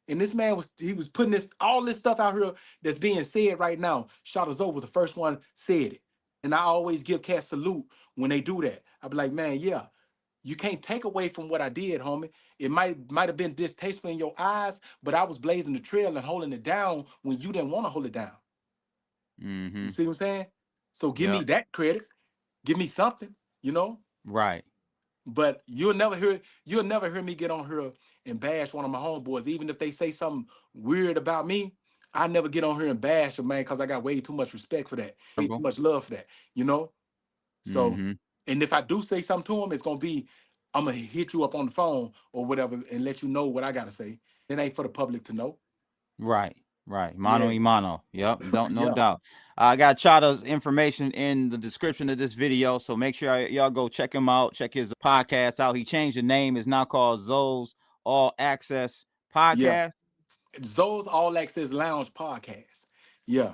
And this man was putting all this stuff out here that's being said right now. Chatta Zoe was the first one said it. And I always give cats salute when they do that. I be like, man, yeah, you can't take away from what I did, homie. It might have been distasteful in your eyes, but I was blazing the trail and holding it down when you didn't want to hold it down. You Mm-hmm. see what I'm saying? So give me Yep. that credit. Give me something, you know? Right. But you'll never hear me get on here and bash one of my homeboys, even if they say something weird about me. I never get on here and bash them, man, because I got way too much respect for that, way too much love for that, you know. So, Mm-hmm. and if I do say something to him, it's gonna be, I'm gonna hit you up on the phone or whatever and let you know what I gotta say. It ain't for the public to know. Right. Right. Mano Yeah, y mano. Yep. Don't no yeah, doubt. I got Chatta's information in the description of this video, so make sure y'all go check him out. Check his podcast out. He changed the name. It's now called Zoe's All Access yeah. Podcast. Zoe's All Access Lounge podcast. Yeah.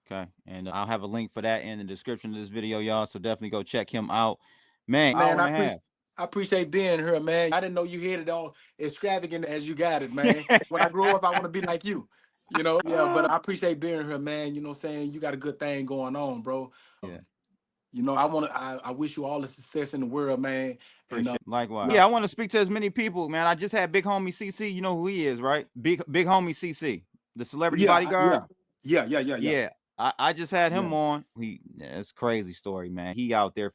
Okay. And I'll have a link for that in the description of this video, y'all. So definitely go check him out. Man, hour Man, and a half. I appreciate being here, man. I didn't know you had it all extravagant as you got it, man. When I grow up, I want to be like you. Yeah, but I appreciate being here, man. You know what I'm saying? You got a good thing going on, bro. Yeah. I wish you all the success in the world, man. And Appreciate it. Likewise. yeah, Yeah, I want to speak to as many people, man. I just had big homie CC. You know who he is, right? Big homie CC, the celebrity bodyguard. yeah. Yeah. I just had him Yeah. on. It's a crazy story, man. He out there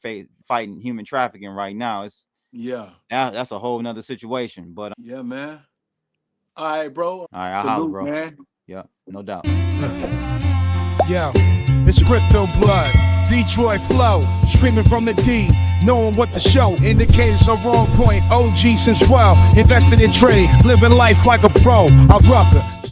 fighting human trafficking right now. Yeah. That's a whole nother situation. But Yeah, man. All right, bro. all right, I'll holler, Salute, bro. man. Yeah, no doubt. Yo, it's crypto blood, Detroit flow, screaming from the D, knowing what the show indicators are on point. OG since 12, invested in trade, living life like a pro. I rock it.